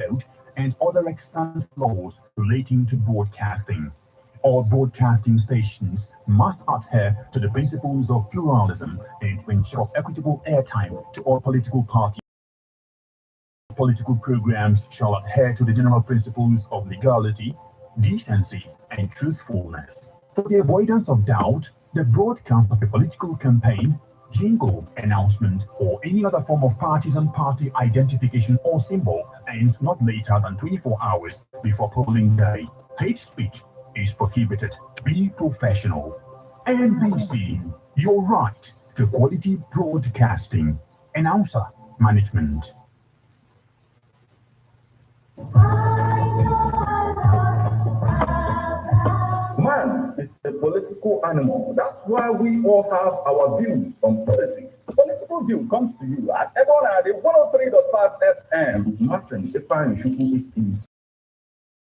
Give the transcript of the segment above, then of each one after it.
Code and other extant laws relating to broadcasting. All broadcasting stations must adhere to the principles of pluralism and to ensure equitable airtime to all political parties. Political programs shall adhere to the general principles of legality, decency, and truthfulness. For the avoidance of doubt, the broadcast of a political campaign, jingle, announcement, or any other form of partisan party identification or symbol ends not later than 24 hours before polling day. Hate speech is prohibited. Be professional. NBC, your right to quality broadcasting. Announcer Management. Man is a political animal. That's why we all have our views on politics. Political View comes to you at Ebonade 103.5 FM with Martin Ifan Shuku is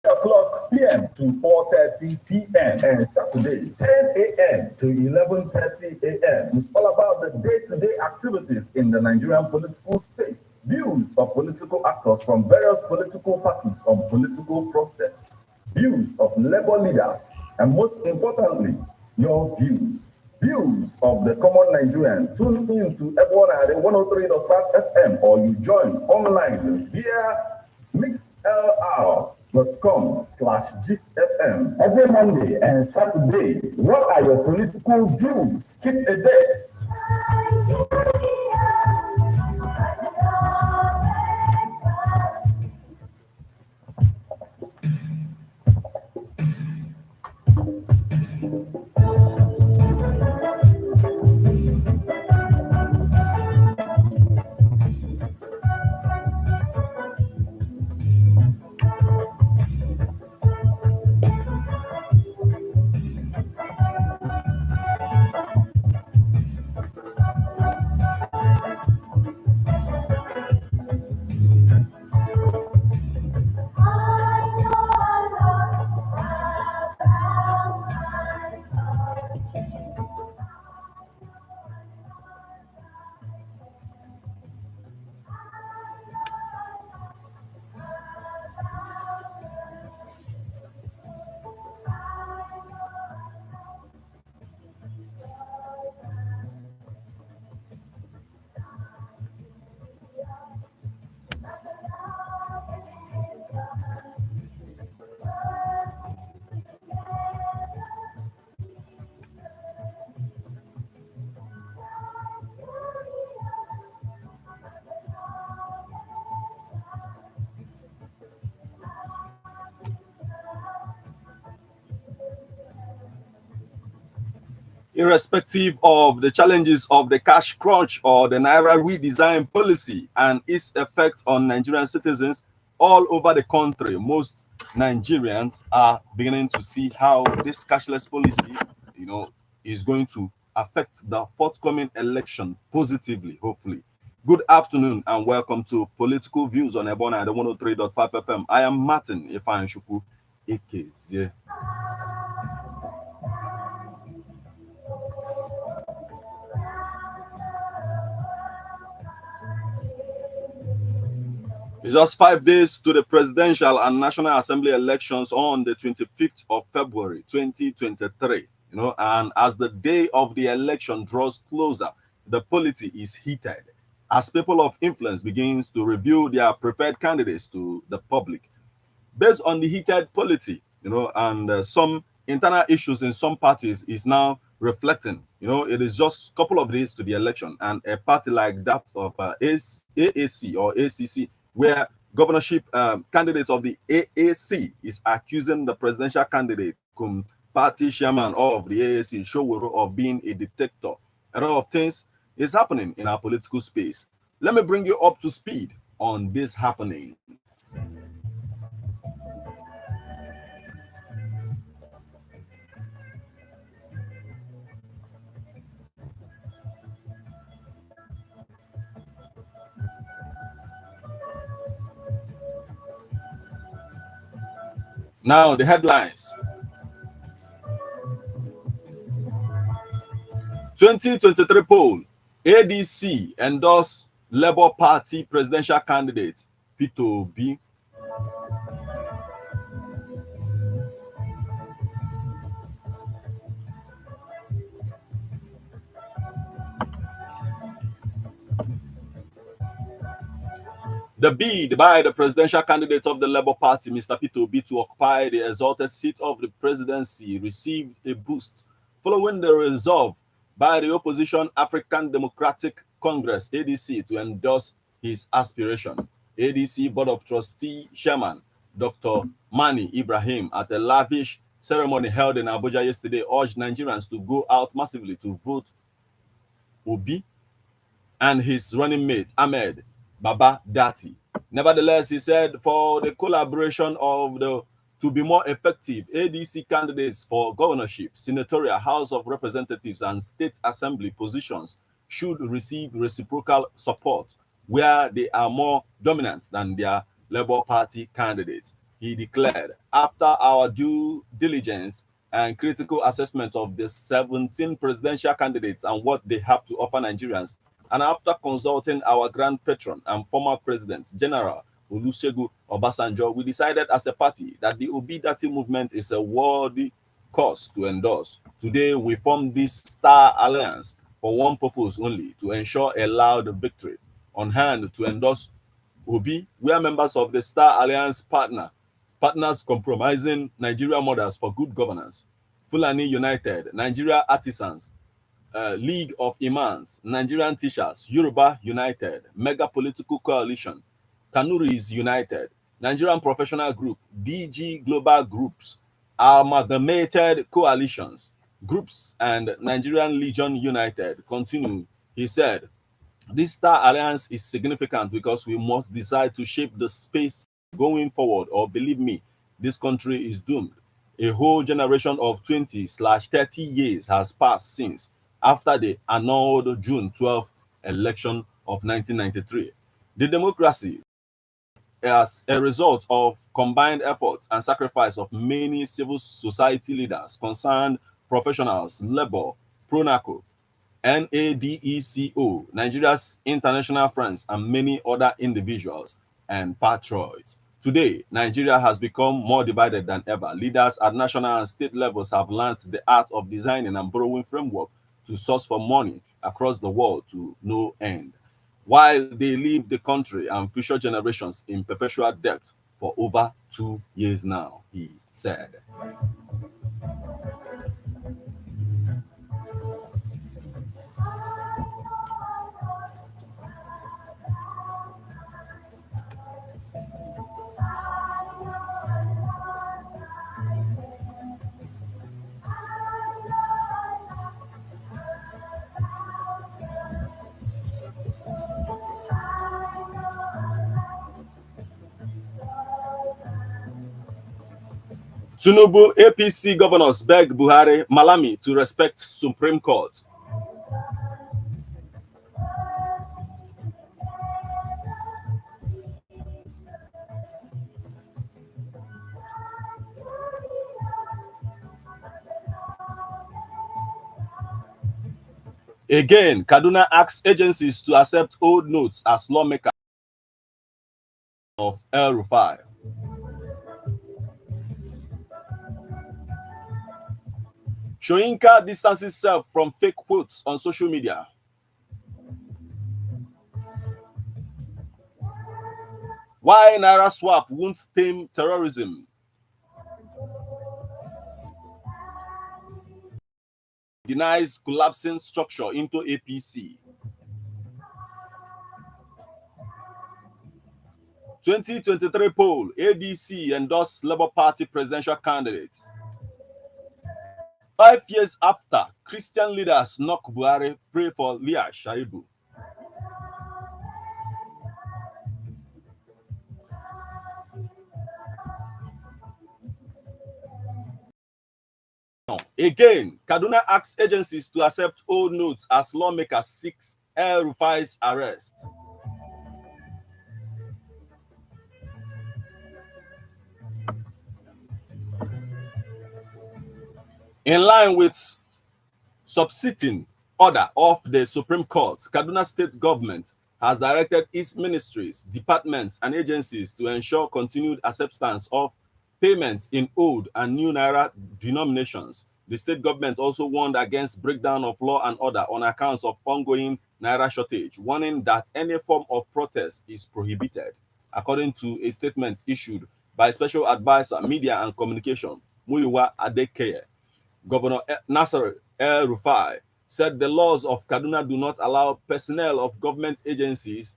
3 o'clock p.m. to 4:30 p.m. and Saturday 10 a.m. to 11:30 a.m. It's all about the day-to-day activities in the Nigerian political space. Views of political actors from various political parties on political process. Views of labor leaders, and most importantly, your views. Views of the common Nigerian. Tune in to Ebonade 103.5 FM or you join online via mixlr.com/gistfm every Monday and Saturday. What are your political views? Keep a date. Irrespective of the challenges of the cash crunch or the naira redesign policy and its effect on Nigerian citizens all over the country, most Nigerians are beginning to see how this cashless policy, is going to affect the forthcoming election positively, hopefully. Good afternoon and welcome to Political Views on Ebona at 103.5 FM. I am Martin Ifan Shuku, AKZ. It's just 5 days to the presidential and national assembly elections on the 25th of February 2023. And as the day of the election draws closer, the polity is heated as people of influence begins to reveal their preferred candidates to the public. Based on the heated polity, and some internal issues in some parties is now reflecting. It is just a couple of days to the election, and a party like that of AAC or ACC, where governorship candidate of the AAC is accusing the presidential candidate, party chairman of the AAC, Showoro, of being a dictator. A lot of things is happening in our political space. Let me bring you up to speed on this happening. Now, the headlines. 2023 poll, ADC endorse Labour Party presidential candidate Peter Obi. The bid by the presidential candidate of the Labour Party, Mr. Peter Obi, to occupy the exalted seat of the presidency received a boost following the resolve by the opposition African Democratic Congress, ADC, to endorse his aspiration. ADC Board of Trustee Chairman Dr. Mani Ibrahim, at a lavish ceremony held in Abuja yesterday, urged Nigerians to go out massively to vote Obi and his running mate, Ahmed Baba Dati. Nevertheless, he said for the collaboration of the to be more effective, ADC candidates for governorship, senatorial, House of Representatives, and state assembly positions should receive reciprocal support where they are more dominant than their Labour Party candidates. He declared, after our due diligence and critical assessment of the 17 presidential candidates and what they have to offer Nigerians, and after consulting our grand patron and former president, General Olusegun Obasanjo, we decided as a party that the Obidati movement is a worthy cause to endorse. Today, we formed this Star Alliance for one purpose only, to ensure a loud victory. On hand to endorse Obi, we are members of the Star Alliance partners compromising Nigeria Mothers for Good Governance, Fulani United, Nigeria Artisans, League of Imams, Nigerian Teachers, Yoruba United, Mega Political Coalition, Kanuris United, Nigerian Professional Group, DG Global Groups, Amalgamated Coalitions, Groups, and Nigerian Legion United. Continue, he said, this Star Alliance is significant because we must decide to shape the space going forward, or believe me, this country is doomed. A whole generation of 20/30 years has passed since after the annulled June 12th election of 1993. The democracy, as a result of combined efforts and sacrifice of many civil society leaders, concerned professionals, labor, PRONACO, NADECO, Nigeria's international friends, and many other individuals and patriots. Today, Nigeria has become more divided than ever. Leaders at national and state levels have learned the art of designing and borrowing framework to source for money across the world to no end, while they leave the country and future generations in perpetual debt for over 2 years now, he said. Tinubu APC governors beg Buhari Malami to respect Supreme Court. Again, Kaduna asks agencies to accept old notes as lawmakers of El Rufai. Shoyinka distances herself from fake quotes on social media. Why naira swap won't tame terrorism? Denies collapsing structure into APC. 2023 poll, ADC endorsed Labour Party presidential candidate. 5 years after, Christian leaders knock Buhari, pray for Leah Shaibu. Again, Kaduna asks agencies to accept old notes as lawmakers seeks El Rufai's arrest. In line with substituting order of the Supreme Court, Kaduna State government has directed its ministries, departments, and agencies to ensure continued acceptance of payments in old and new naira denominations. The state government also warned against breakdown of law and order on account of ongoing naira shortage, warning that any form of protest is prohibited. according to a statement issued by Special Advisor, Media and Communication, Muyiwa Adekeye. Governor Nasser El-Rufai said the laws of Kaduna do not allow personnel of government agencies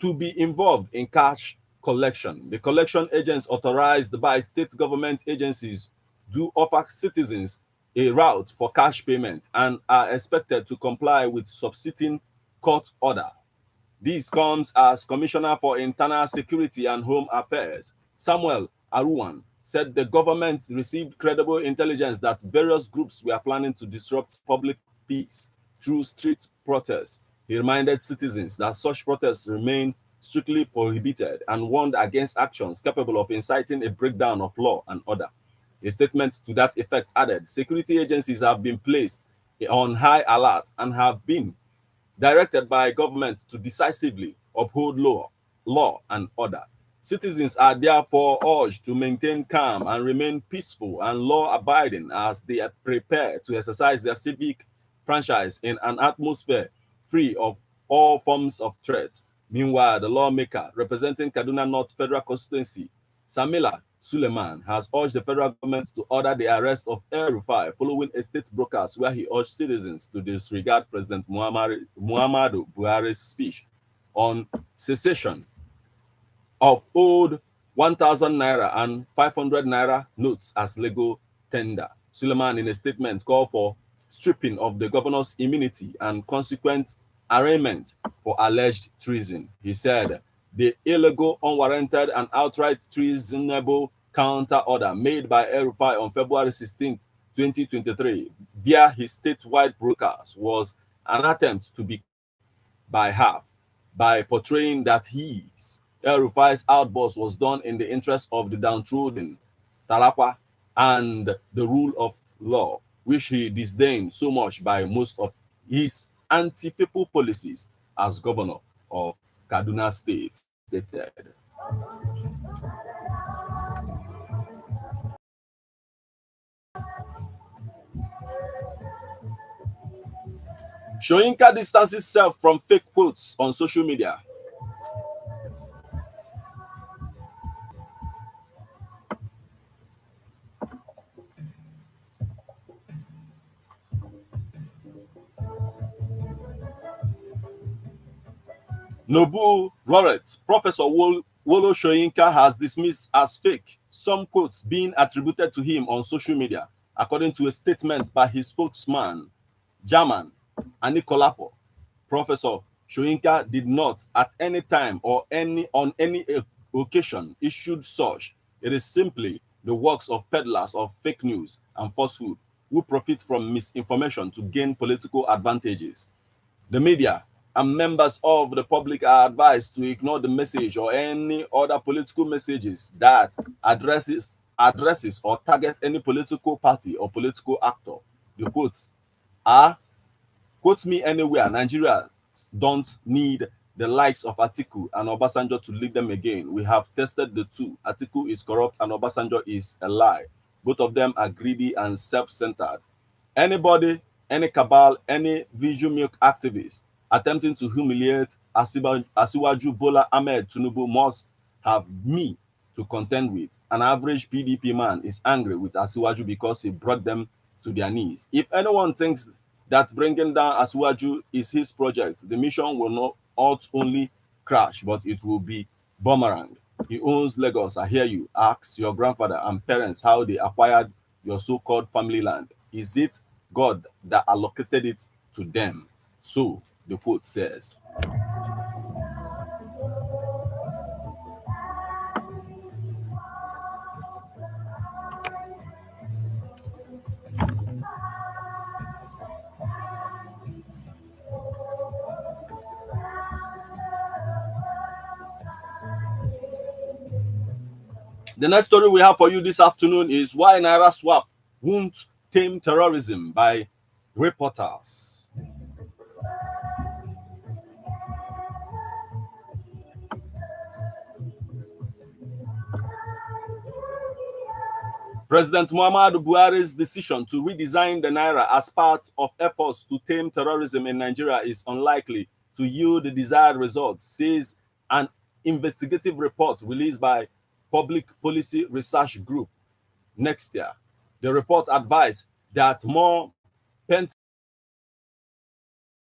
to be involved in cash collection. The collection agents authorized by state government agencies do offer citizens a route for cash payment and are expected to comply with subsisting court order. This comes as Commissioner for Internal Security and Home Affairs, Samuel Aruwan, said the government received credible intelligence that various groups were planning to disrupt public peace through street protests. He reminded citizens that such protests remain strictly prohibited and warned against actions capable of inciting a breakdown of law and order. A statement to that effect added, security agencies have been placed on high alert and have been directed by government to decisively uphold law and order. Citizens are therefore urged to maintain calm and remain peaceful and law-abiding as they are prepared to exercise their civic franchise in an atmosphere free of all forms of threat. Meanwhile, the lawmaker representing Kaduna North Federal Constituency, Samila Suleiman, has urged the federal government to order the arrest of El-Rufai following a state broadcast where he urged citizens to disregard President Muhammadu Buhari's speech on cessation of old 1,000 naira and 500 naira notes as legal tender. Suleiman, in a statement, called for stripping of the governor's immunity and consequent arraignment for alleged treason. He said the illegal, unwarranted, and outright treasonable counter order made by El-Rufai on February 16, 2023, via his statewide broadcast was an attempt to be by half by portraying that his El-Rufai's outburst was done in the interest of the downtrodden, Talapa, and the rule of law, which he disdained so much by most of his anti-people policies as governor of Kaduna State, stated. Shoyinka distances himself from fake quotes on social media. Nobu Roret, Professor Wolo Shoyinka has dismissed as fake some quotes being attributed to him on social media, according to a statement by his spokesman, German Anikolapo. Professor Shoyinka did not at any time or on any occasion issued such. It is simply the works of peddlers of fake news and falsehood who profit from misinformation to gain political advantages. The media and members of the public are advised to ignore the message or any other political messages that addresses or targets any political party or political actor. The quotes are, quote me anywhere, Nigerians don't need the likes of Atiku and Obasanjo to lead them again. We have tested the two. Atiku is corrupt and Obasanjo is a lie. Both of them are greedy and self-centered. Anybody, any cabal, any visual milk activist attempting to humiliate Asiwaju Bola Ahmed Tinubu must have me to contend with. An average PDP man is angry with Asiwaju because he brought them to their knees. If anyone thinks that bringing down Asiwaju is his project, the mission will not only crash, but it will be boomerang. He owns Lagos. I hear you. Ask your grandfather and parents how they acquired your so-called family land. Is it God that allocated it to them? So the quote says. The next story we have for you this afternoon is why naira swap won't tame terrorism by reporters. President Muhammadu Buhari's decision to redesign the naira as part of efforts to tame terrorism in Nigeria is unlikely to yield the desired results, says an investigative report released by Public Policy Research Group, Nextier. The report advised that more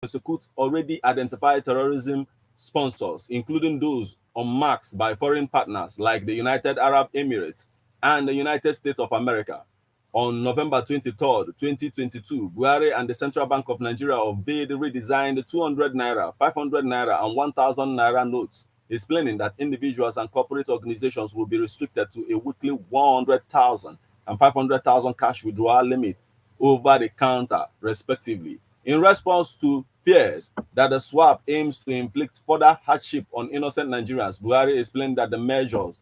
prosecute already identified terrorism sponsors, including those unmasked by foreign partners like the United Arab Emirates and the United States of America. On November 23rd, 2022, Buhari and the Central Bank of Nigeria unveiled redesigned 200 naira, 500 naira, and 1,000 naira notes, explaining that individuals and corporate organizations will be restricted to a weekly 100,000 and 500,000 cash withdrawal limit over the counter, respectively. In response to fears that the swap aims to inflict further hardship on innocent Nigerians, Buhari explained that the measures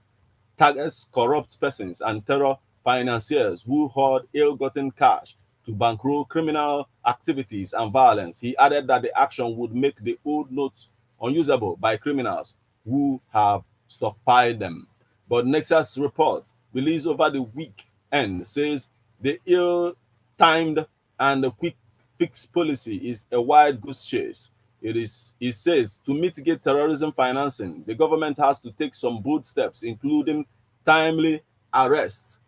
targets corrupt persons and terror financiers who hoard ill-gotten cash to bankroll criminal activities and violence. He added that the action would make the old notes unusable by criminals who have stockpiled them. But Nexus report released over the weekend says the ill-timed and the quick fix policy is a wild goose chase. It says to mitigate terrorism financing, the government has to take some bold steps, including timely arrest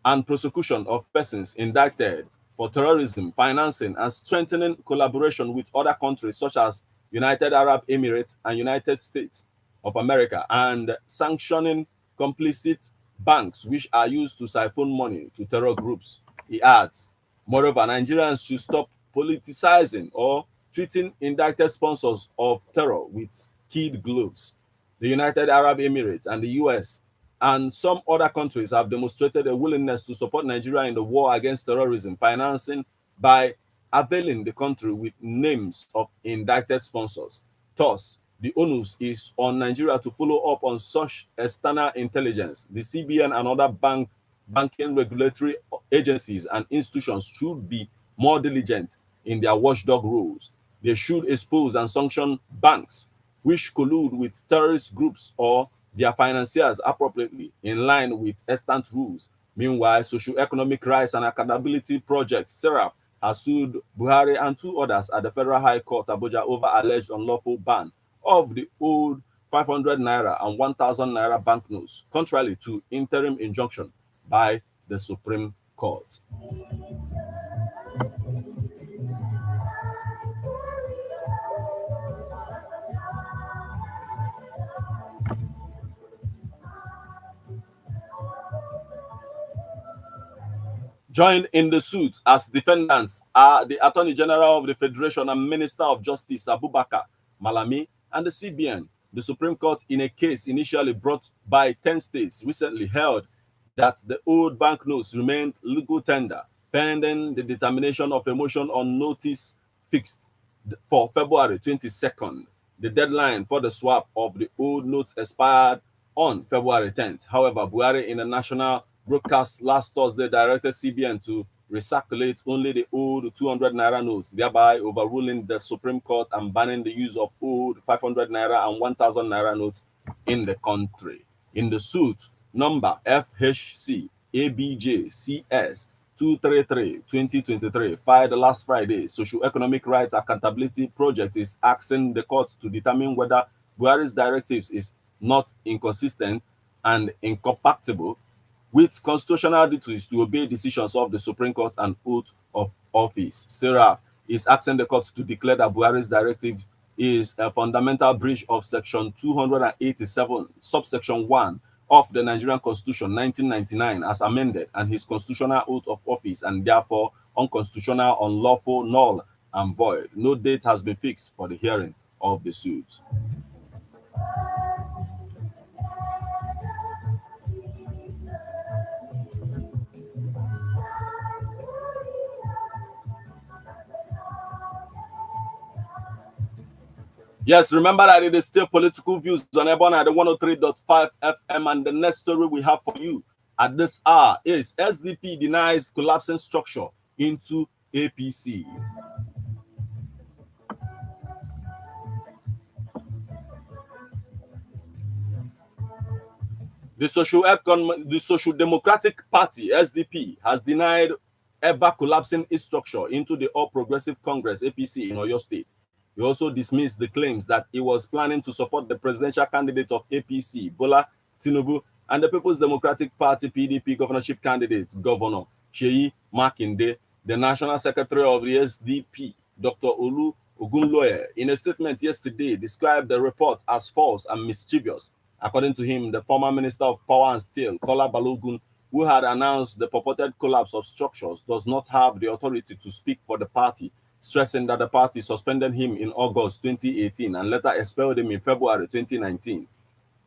and prosecution of persons indicted for terrorism financing and strengthening collaboration with other countries such as United Arab Emirates and United States of America, and sanctioning complicit banks which are used to siphon money to terror groups. He adds, moreover, Nigerians should stop politicizing or treating indicted sponsors of terror with kid gloves. The United Arab Emirates and the US and some other countries have demonstrated a willingness to support Nigeria in the war against terrorism financing by availing the country with names of indicted sponsors. Thus, the onus is on Nigeria to follow up on such external intelligence. The CBN and other banking regulatory agencies and institutions should be more diligent in their watchdog roles. They should expose and sanction banks which collude with terrorist groups or their financiers appropriately in line with extant rules. Meanwhile, Socio-Economic Rights and Accountability Project, SERAP, has sued Buhari and two others at the Federal High Court, Abuja, over alleged unlawful ban of the old 500 naira and 1,000 naira banknotes, contrary to interim injunction by the Supreme Court. Joined in the suit as defendants are the Attorney General of the Federation and Minister of Justice Abubakar Malami and the CBN. The Supreme Court, in a case initially brought by 10 states, recently held that the old banknotes remained legal tender pending the determination of a motion on notice fixed for February 22nd. The deadline for the swap of the old notes expired on February 10th. However, Buhari, in a national broadcast last Thursday, directed CBN to recirculate only the old 200 naira notes, thereby overruling the Supreme Court and banning the use of old 500 naira and 1,000 naira notes in the country. In the suit, number FHC ABJ CS 233-2023, filed last Friday, Socio-Economic Rights Accountability Project is asking the court to determine whether Buhari's directives is not inconsistent and incompatible with constitutional duties to obey decisions of the Supreme Court and oath of office. Seraph is asking the court to declare that Buhari's directive is a fundamental breach of Section 287, subsection 1 of the Nigerian Constitution 1999 as amended, and his constitutional oath of office, and therefore unconstitutional, unlawful, null, and void. No date has been fixed for the hearing of the suit. Yes, remember that it is still political views on Ebon at the 103.5 FM, and the next story we have for you at this hour is SDP denies collapsing structure into APC. The Social Democratic Party, SDP, has denied ever collapsing its structure into the All Progressive Congress, APC, in Oyo State. He also dismissed the claims that he was planning to support the presidential candidate of APC, Bola Tinubu, and the People's Democratic Party PDP governorship candidate, Governor Sheyi Makinde. The National Secretary of the SDP, Dr. Olu Ogunloye, in a statement yesterday, described the report as false and mischievous. According to him, the former Minister of Power and Steel, Kola Balogun, who had announced the purported collapse of structures, does not have the authority to speak for the party, stressing that the party suspended him in August 2018 and later expelled him in February 2019.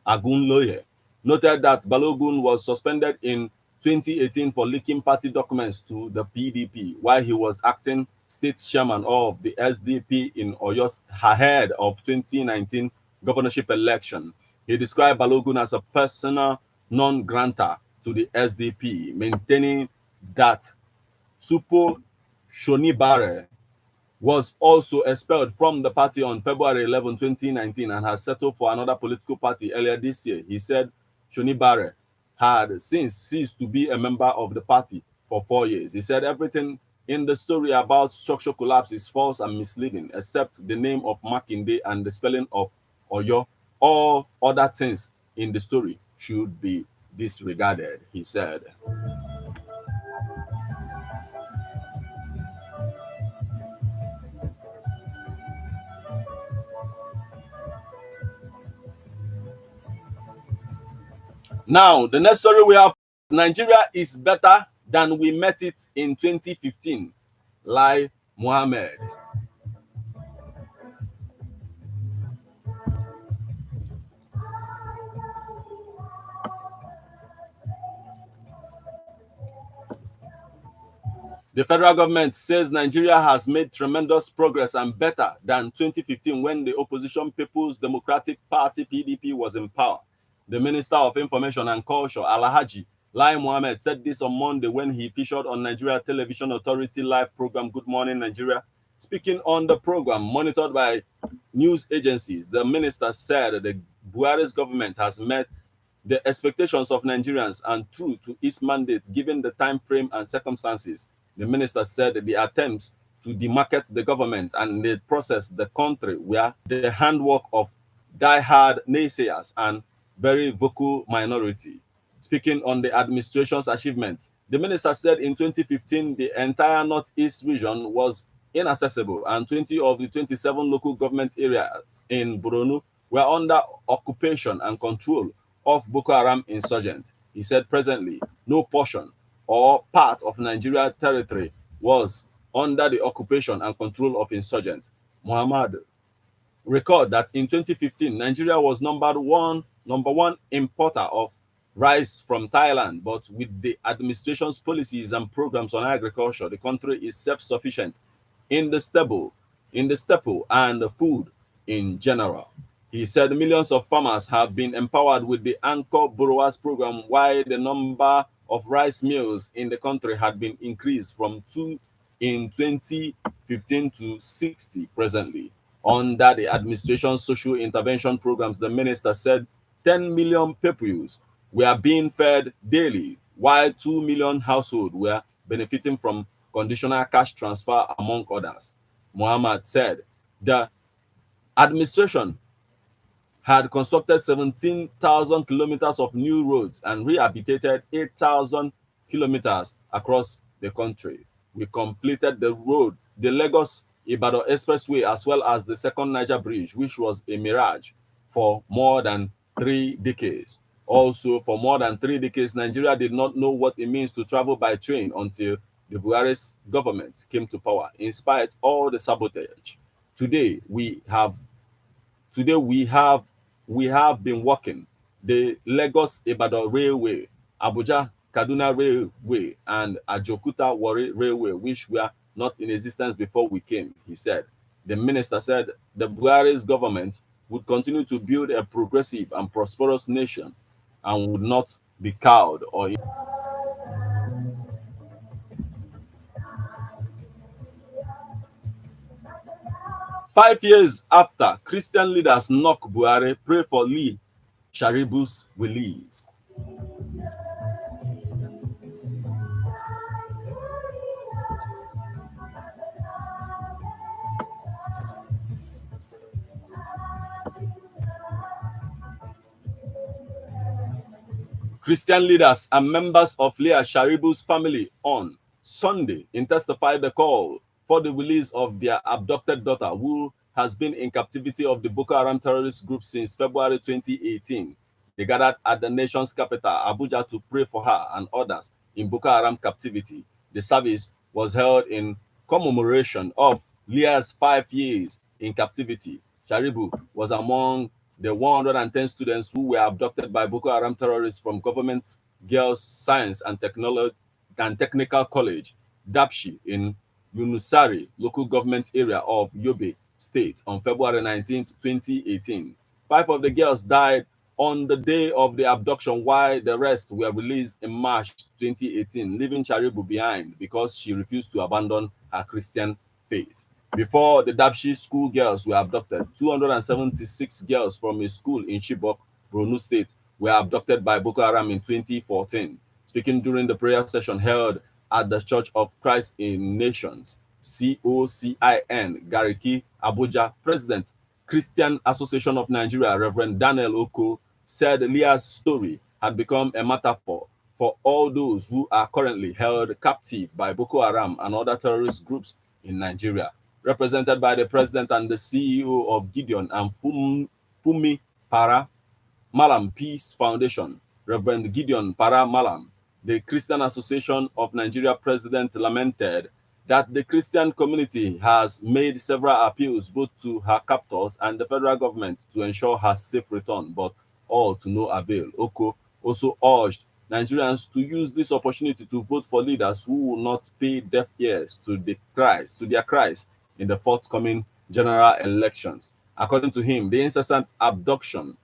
Agunloye noted that Balogun was suspended in 2018 for leaking party documents to the PDP while he was acting state chairman of the SDP in Oyo ahead of 2019 governorship election. He described Balogun as a persona non grata to the SDP, maintaining that Supo Shonibare was also expelled from the party on February 11, 2019, and has settled for another political party earlier this year. He said Shonibare had since ceased to be a member of the party for 4 years. He said everything in the story about structural collapse is false and misleading, except the name of Makinde and the spelling of Oyo. All other things in the story should be disregarded, he said. Now, the next story we have, Nigeria is better than we met it in 2015. Lai Mohammed. The federal government says Nigeria has made tremendous progress and better than 2015 when the opposition People's Democratic Party PDP was in power. The Minister of Information and Culture, Alhaji Lai Mohammed, said this on Monday when he featured on Nigeria Television Authority live program Good Morning Nigeria. Speaking on the program, monitored by news agencies, the minister said the Buhari's government has met the expectations of Nigerians and true to its mandate given the time frame and circumstances. The minister said the attempts to demarket the government and the process the country were the handwork of die-hard naysayers and very vocal minority. Speaking on the administration's achievements, the minister said in 2015 the entire northeast region was inaccessible and 20 of the 27 local government areas in Borno were under occupation and control of Boko Haram insurgents. He said presently no portion or part of Nigeria territory was under the occupation and control of insurgents. Muhammad recalled that in 2015, Nigeria was number one importer of rice from Thailand, but with the administration's policies and programs on agriculture, the country is self-sufficient in the staple and the food in general. He said millions of farmers have been empowered with the Anchor Borrowers program, while the number of rice mills in the country had been increased from 2 in 2015 to 60 presently. Under the administration's social intervention programs, the minister said 10 million pupils were being fed daily, while 2 million households were benefiting from conditional cash transfer, among others. Muhammad said the administration had constructed 17,000 kilometers of new roads and rehabilitated 8,000 kilometers across the country. We completed the Lagos-Ibadan Expressway, as well as the second Niger Bridge, which was a mirage for more than 3 decades. Also, for more than 3 decades, Nigeria did not know what it means to travel by train until the Buhari's government came to power, in spite of all the sabotage. Today, we have been working the Lagos-Ibadan Railway, Abuja-Kaduna Railway, and Ajokuta-Warri Railway, which were not in existence before we came, he said. The minister said the Buhari's government would continue to build a progressive and prosperous nation and would not be cowed or 5 years after, Christian leaders knock Buhari, pray for Lee Sharibu's release. Christian leaders and members of Leah Sharibu's family on Sunday intensified the call for the release of their abducted daughter, who has been in captivity of the Boko Haram terrorist group since February 2018. They gathered at the nation's capital, Abuja, to pray for her and others in Boko Haram captivity. The service was held in commemoration of Leah's 5 years in captivity. Sharibu was among the 110 students who were abducted by Boko Haram terrorists from Government Girls Science and Technical College, Dapchi, in Yunusari, local government area of Yobe State, on February 19, 2018. 5 of the girls died on the day of the abduction, while the rest were released in March 2018, leaving Sharibu behind because she refused to abandon her Christian faith. Before the Dapchi school girls were abducted, 276 girls from a school in Chibok, Borno State, were abducted by Boko Haram in 2014. Speaking during the prayer session held at the Church of Christ in Nations, COCIN, Gariki, Abuja, President, Christian Association of Nigeria, Reverend Daniel Oko, said Leah's story had become a metaphor for all those who are currently held captive by Boko Haram and other terrorist groups in Nigeria. Represented by the president and the CEO of Gideon and Fumi Para Malam Peace Foundation, Reverend Gideon Para Malam, the Christian Association of Nigeria president, lamented that the Christian community has made several appeals both to her captors and the federal government to ensure her safe return, but all to no avail. Oko also urged Nigerians to use this opportunity to vote for leaders who will not pay deaf ears to their cries in the forthcoming general elections. According to him, the incessant abduction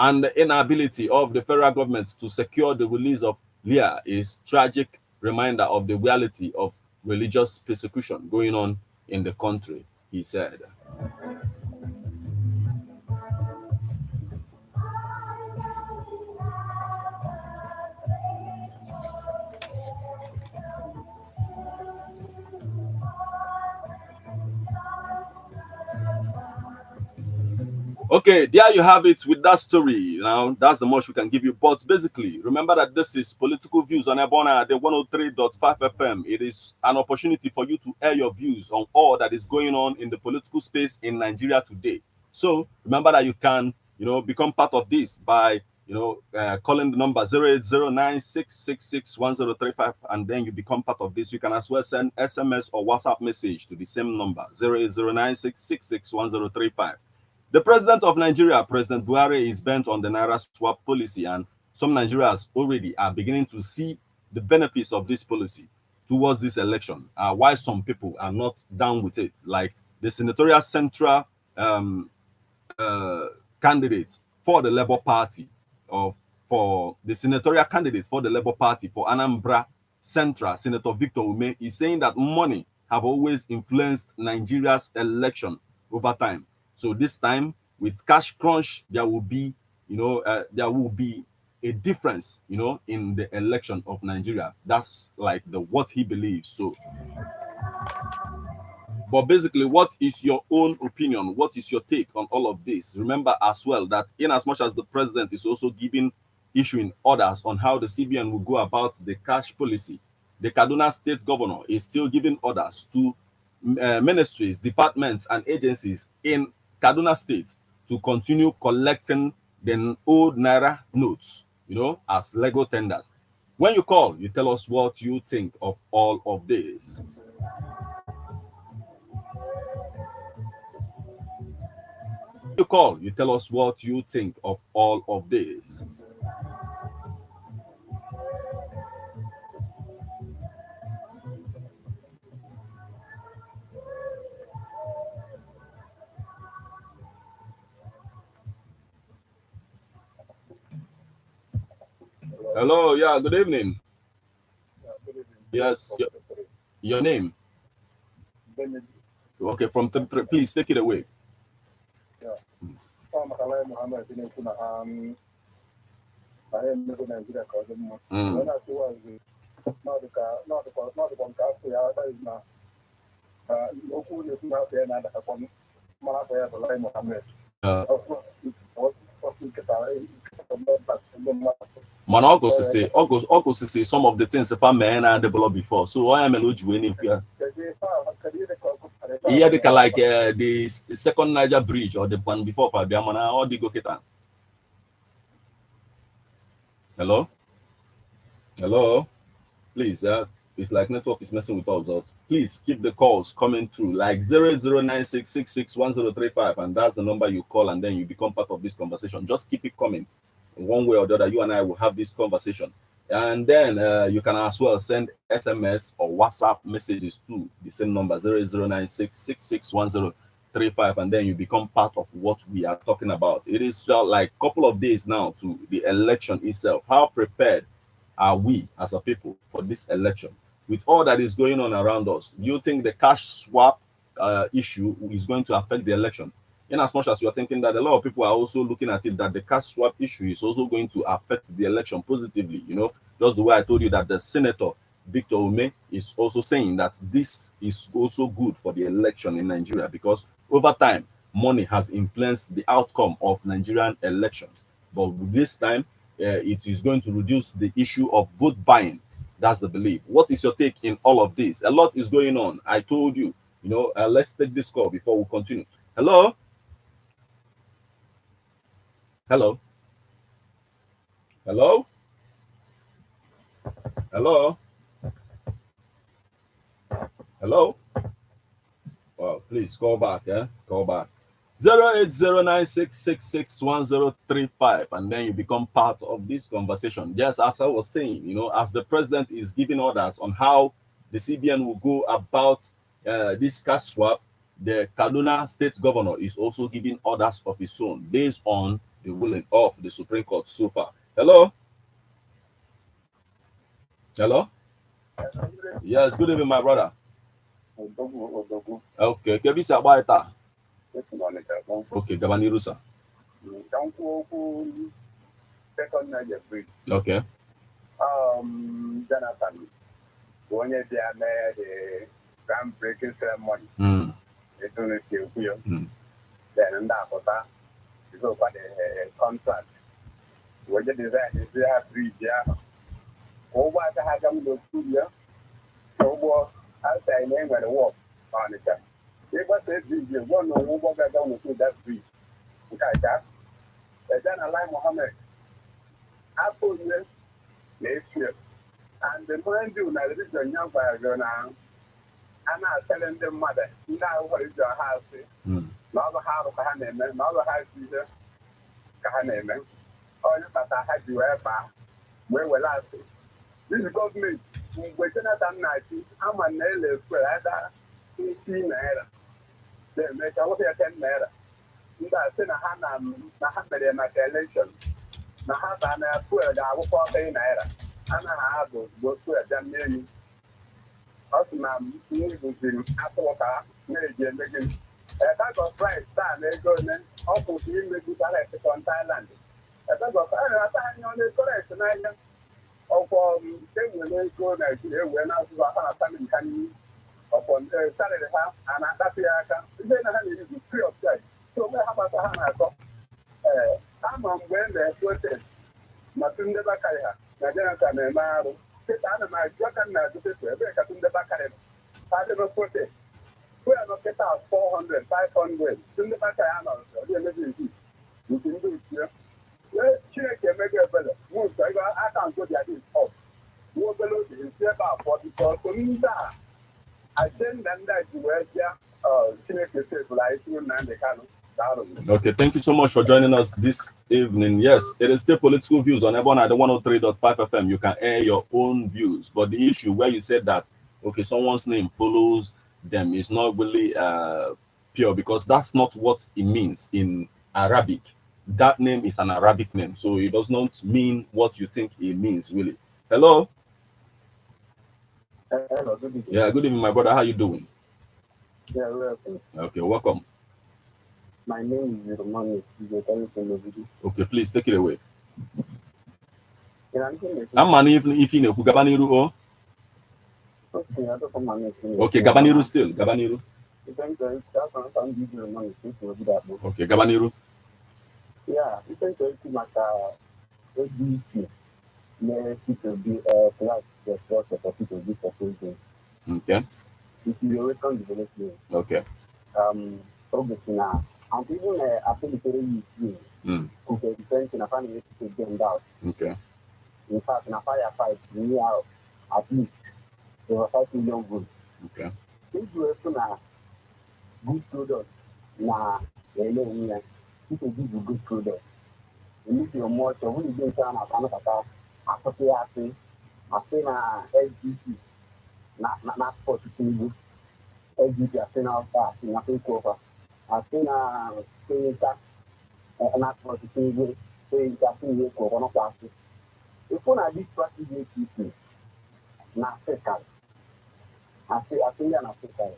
and the inability of the federal government to secure the release of Leah is tragic reminder of the reality of religious persecution going on in the country, he said. Okay, there you have it with that story. Now, that's the much we can give you. But basically, remember that this is Political Views on Ebona, the 103.5 FM. It is an opportunity for you to air your views on all that is going on in the political space in Nigeria today. So remember that you can, become part of this by, calling the number 08096661035, and then you become part of this. You can as well send SMS or WhatsApp message to the same number, 08096661035. The president of Nigeria, President Buhari, is bent on the naira swap policy, and some Nigerians already are beginning to see the benefits of this policy towards this election, while some people are not down with it, like the senatorial central candidate for the Labour Party for Anambra Central, Senator Victor Ume, is saying that money have always influenced Nigeria's election over time. So this time, with cash crunch, there will be a difference, in the election of Nigeria. That's like what he believes. So, but basically, what is your own opinion? What is your take on all of this? Remember as well that in as much as the president is also issuing orders on how the CBN will go about the cash policy, the Kaduna State governor is still giving orders to ministries, departments, and agencies in Kaduna State to continue collecting the old naira notes, as Lego tenders. When you call, you tell us what you think of all of this. You call, you tell us what you think of all of this. Hello, yeah, good evening. Yes, your name? Okay, from please take it away. Man, August say some of the things if a man and developed before. So I am a logic when here. Yeah, they can like the second Niger bridge or the one before Fabiamana or the Goketa. Hello? Hello? Please, it's like network is messing with us. Please keep the calls coming through like 0096661035, and that's the number you call, and then you become part of this conversation. Just keep it coming. One way or the other, you and I will have this conversation. And then you can as well send SMS or WhatsApp messages to the same number 0096661035, and then you become part of what we are talking about. It is like a couple of days now to the election itself. How prepared are we as a people for this election with all that is going on around us? Do you think the cash swap issue is going to affect the election? In as much as you're thinking that a lot of people are also looking at it that the cash swap issue is also going to affect the election positively, just the way I told you that the Senator Victor Ume is also saying that this is also good for the election in Nigeria, because over time money has influenced the outcome of Nigerian elections, but this time it is going to reduce the issue of vote buying. That's the belief. What is your take in all of this? A lot is going on. I told you, let's take this call before we continue. Hello? Hello? Hello? Hello? Hello? Well, please call back, Call back. 08096661035, and then you become part of this conversation. Yes, as I was saying, as the president is giving orders on how the CBN will go about this cash swap, the Kaduna state governor is also giving orders of his own based on the ruling of the Supreme Court so far. Hello? Hello? Yes, good evening, my brother. Okay, Kebisa Baita. Okay, Gabaniru, sir. Okay. Jonathan, when they made the groundbreaking ceremony, they don't let you. Then that is over the contract. What the design is they have 3 years. Over the Hagam do 2 years. So, as I name when I walk on the time. They were said this year, one or one got down to that 3. Okay, that. Then Allah Mohammed. Apple years, next year. And the mind you now, this is a young fire girl now. I'm not telling them, mother, now what is your house? Now the house of Kahaneman, now the house is Kahaneman. Oh, you got a happy wherever. Where will I say? This is government. We're not a night. I'm a nail for either 15 naira. They make a 10 naira. You got to send a hand and a election. Now, have an air I will call naira. And I have to go to a damn name. Also, now, you will be after maybe making a bag of rice, they go in, also, you may do that on Thailand. A bag of iron on the correct night of they will go Nigeria when I was a family can upon Saturday half and at that year. Then I need to free of charge. So, we have a hand. I'm on when they protest. Matunda Bakaya. Najana Maro, sit down my dragon as the paper, Katunda Bakare. I don't put it. We are not get out 400, 500. Tunda Bakayana, you can do it here. Let's check and make it better. Most I can't go there this off. More below is about 40%. I send them that you were here, check the table, I see you and the canoe. Okay, thank you so much for joining us this evening. Yes, it is still political views on everyone at the 103.5 FM. You can air your own views, but the issue where you said that, okay, someone's name follows them is not really pure, because that's not what it means in Arabic. That name is an Arabic name, so it does not mean what you think it means, really. Hello? Hello, good evening. Yeah, good evening, my brother. How you doing? Yeah, welcome. Okay, welcome. My name is Romani. Okay, please take it away. I'm man if you know Gabaniru. Okay, Gabaniru still. Gabaniru. Okay, Gabaniru. Yeah, you can go to my to be class the first for people to be proposing. Okay. It is always come development. Okay. Obviously now, and even I think it's very easy. Okay, depends on how many people get out. Okay. In fact, in a firefight, we are at least there were 5 million votes. Okay. If you have a good product, now people give you good product. You need your more so when you get down at another I say na SGC, not for people. SGC, I say now that in a fake over. I say na not for people. Say that in your corona classes. If one of these strategies people, na second. I think na second.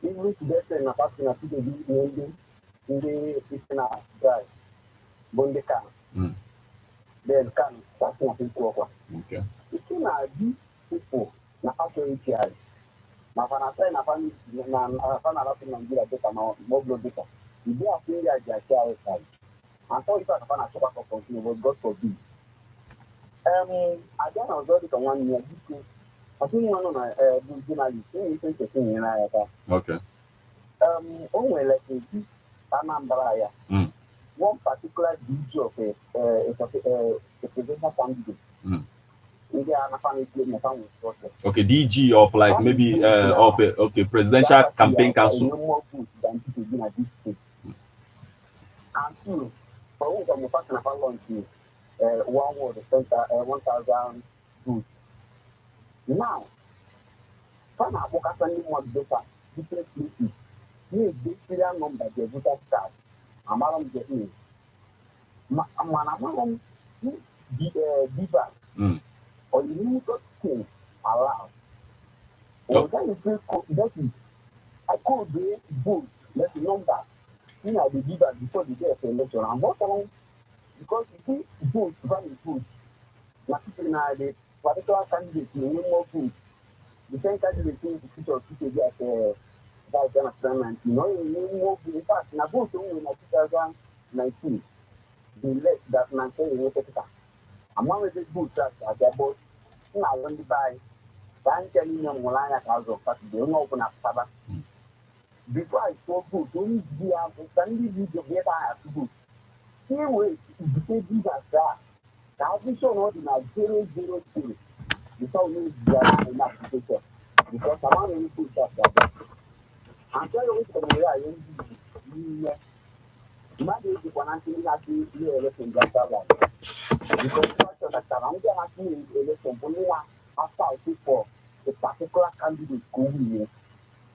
Even to get in a person na people be in the dry. Bonde can. Then can start na people over. Okay. If you na these people na actually carry. Na fana say na fana Nigeria data na mobile data. You be asking ya share side. And so if I fana super continue, but God forbid. I don't know the one year because I think one of my journalists in okay. Only like this Anambra. One particular DJ of a presidential candidate. Okay, DG of like maybe of a presidential campaign council. And two, for whom I'm passing about launch one word center 1,000 booths. Now, when I walk up and more data, different places, you big serial number the voter card. I'm around the in. I'm around the or you need to things allowed. Or that is that is I could be vote, let the number. You know, the giver before the day of the election. And what on because you see vote, value vote. Like now the particular candidate you need more vote. The same candidate in the future of people as that experiment. You know, you need more vote. In fact, now vote only in 2019. The less that 19 in Africa. Among the votes that are there, but I want to buy. Thank you, Molana Kazo, but they don't open up Sabbath. Before I saw good, only the Sunday video get I have to do. Here way to say these are that. Now we show not in a 002. Before we get an application. Because I want to put that. I'm telling you what I am. Imagine if one actually has to be a election just because I'm going to election only after I pick for a particular candidate going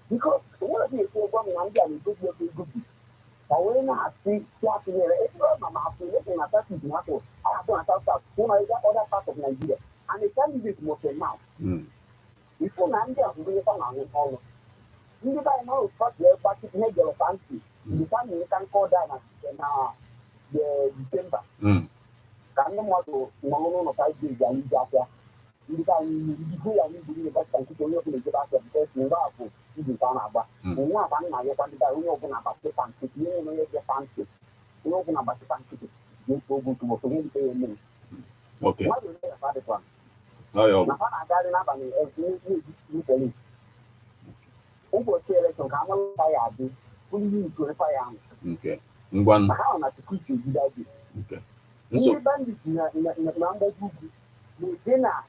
because one of the one is good. But when I see it's not my affiliation at that is I have done other part of Nigeria. And the candidate must now. Before Nigeria will be all. You know, first year, but it's not your fancy. The time you can call that the December. Can you want to know 5 days and you got there? You go and you do the best and you open the back of the first move up. You do Canada. You want to know that we open about the fancy. You know, you're fancy. You open about the fancy. You go to work again. Okay. What is the one? No, yo. Now, I got another you over election, come on, fire. Fully to the fire. Okay. One. How much could you do that? Okay. So, bandits in a number of dinner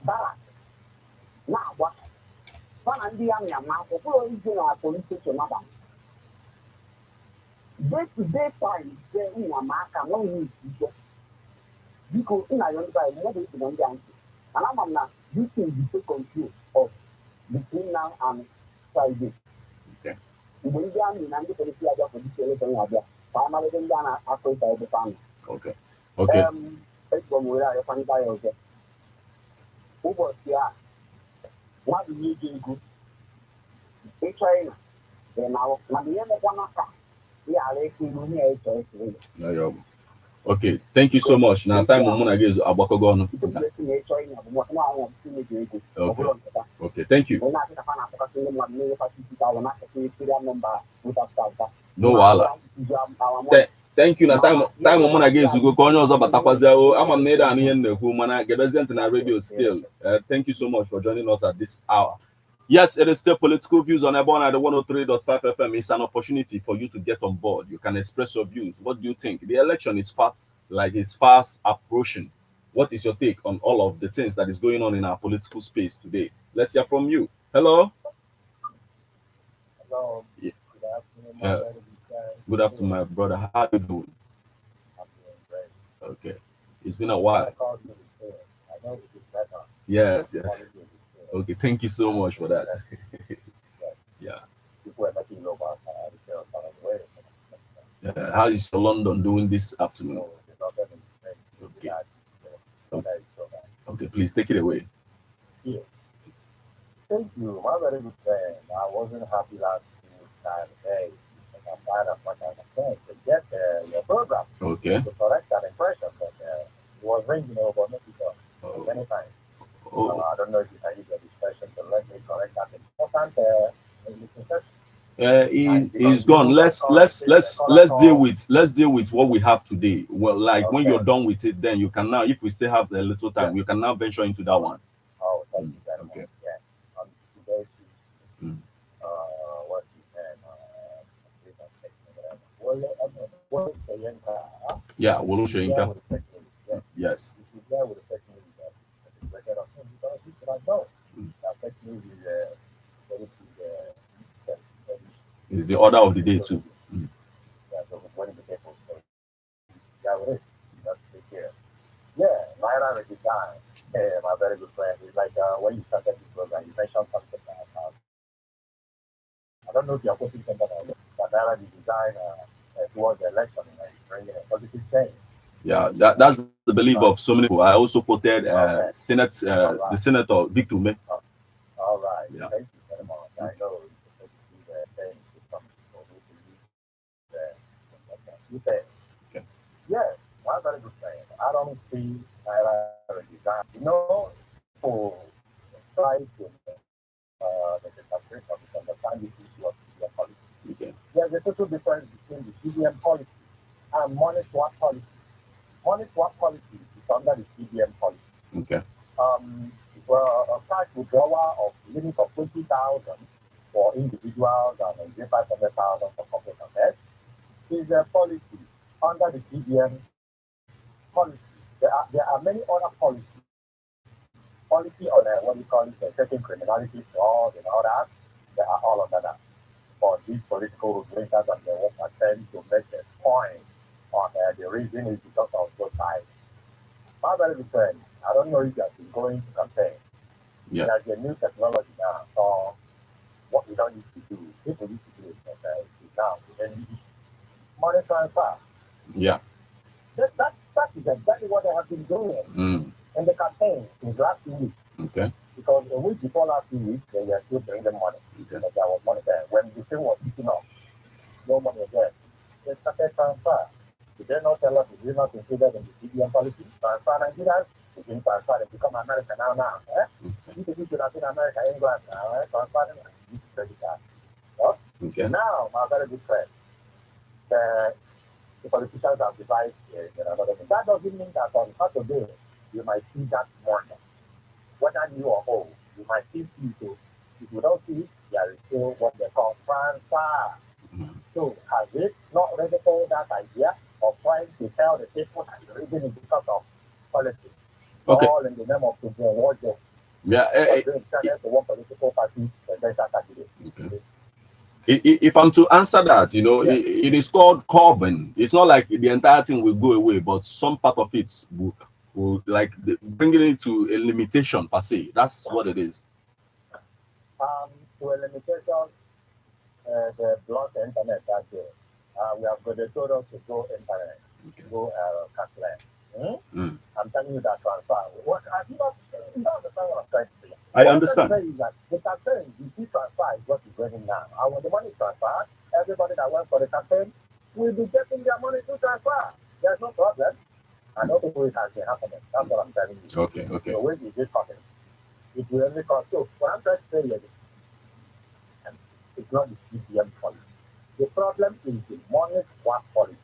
barak. Now, what? One and the young man for is in our police station, madam. Day to day time, there in a mark and no need to because in a young guy, more than the answer. And I'm not this thing be so confused of between now and Friday. Okay. When you are in the police for this election, finally, then after the family. Okay. Okay. It's from where I find out. Who was here? What do you do good? In China, then now, the end of one of them, we are making here. No, okay, thank you so much. Now, time on Mona gives Abakogon. Okay, thank you. No, Thank you. Na time mụ na gị ezugo ka onye ọzọ batakwazịa o. Ama m na ịda anụ ihe m na-ekwu mana gebezie ntị na radio still. Thank you so much for joining us at this hour. Yes, it is still political views on Ebon at the 103.5 FM. It's an opportunity for you to get on board. You can express your views. What do you think? The election is fast approaching. What is your take on all of the things that is going on in our political space today? Let's hear from you. Hello. Hello. Yeah. Good afternoon, Good afternoon, my brother. How are you doing? I'm doing great. Okay. It's been a while. I called you before. I know it is better. Yes. Okay. Thank you so much for that. Yeah. People are making love about how is your London doing this afternoon? Okay. Okay, please take it away. Yeah. Thank you. My very good friend. I wasn't happy last time. Hey, I'm tired of what I was to get your program. Okay. To correct that impression, but it was ranging over many times. I don't know if you can use your discretion to let me correct that important he's gone. Let's deal with what we have today. Well, like when you're done with it, then you can now, if we still have a little time, you can now venture into that one. Oh, thank you very much. Yeah. Today, what you said, yeah, Wolo Shoyinka. Yes. It's the order of the day too. Yeah, naira redesign. Hey, my very good friend. It's like when you started this program, you mentioned something about. I don't know if you're putting something on but naira redesign towards the election and bringing a positive change. Yeah, that's the belief of so many people. I also quoted the Senator Victor Me. All right. Yeah. Thank you very much. I know you say, okay. Yeah, my very good friend. I don't see naira redesign. You know, for try to the separation because the time you issue of CBM policy. Okay. There's a total difference between the CBM policy and money swap policy. Money swap policy is under the CBM policy. Okay. A cash withdrawal of limit of 20,000 for individuals and 500,000 for corporate affairs is a policy under the CBM policy. There are many other policies. Policy on what we call it, certain criminality fraud and all that. They are all under that. For these political regulators and they will attempt to make a point on the reason is because of both sides. My very good friend, I don't know if you have been going to campaign. Yeah. There's a new technology now. So what we don't used to do, people used to do it now. Then money transfer. Yeah. That is exactly what they have been doing in the campaign in the last 2 weeks. Okay. Because a week before last 2 weeks, they were still bringing money. Okay. But there was money there. When the thing was eating up, no money was there. They started transfer. Did they not tell us it is not included in the CBM policy? Transfer Nigerians, we can transfer them become American now. You can do Latin America, England now, transfer them and use credit card. Okay. Now, my very good friend, the politicians have devised another thing. That doesn't mean that on Saturday you might see that money. Whether new or old, you might still see it. If you don't see it, there is still what they call transfer. So has it not already told that idea of trying to tell the people that the reason is because of politics? Okay. All in the name of the war job. Yeah. To one political party, Okay. If I'm to answer that, it is called carbon. It's not like the entire thing will go away, but some part of it will like bringing it to a limitation per se. That's what it is. To a limitation, the blunt internet that day. We have got the total to go internet, go cashless. I'm telling you that transfer. What I do not understand what I'm trying to say. I understand. That the campaign, the fee transfer is what is going now. And when the money is transferred, everybody that went for the campaign will be getting their money to transfer. There's no problem. I know the way it has been happening. That's what I'm telling you. Okay. The way it is happening. It will only cost. So what I'm trying to say is, it's not the CBM policy. The problem is the money swap policy.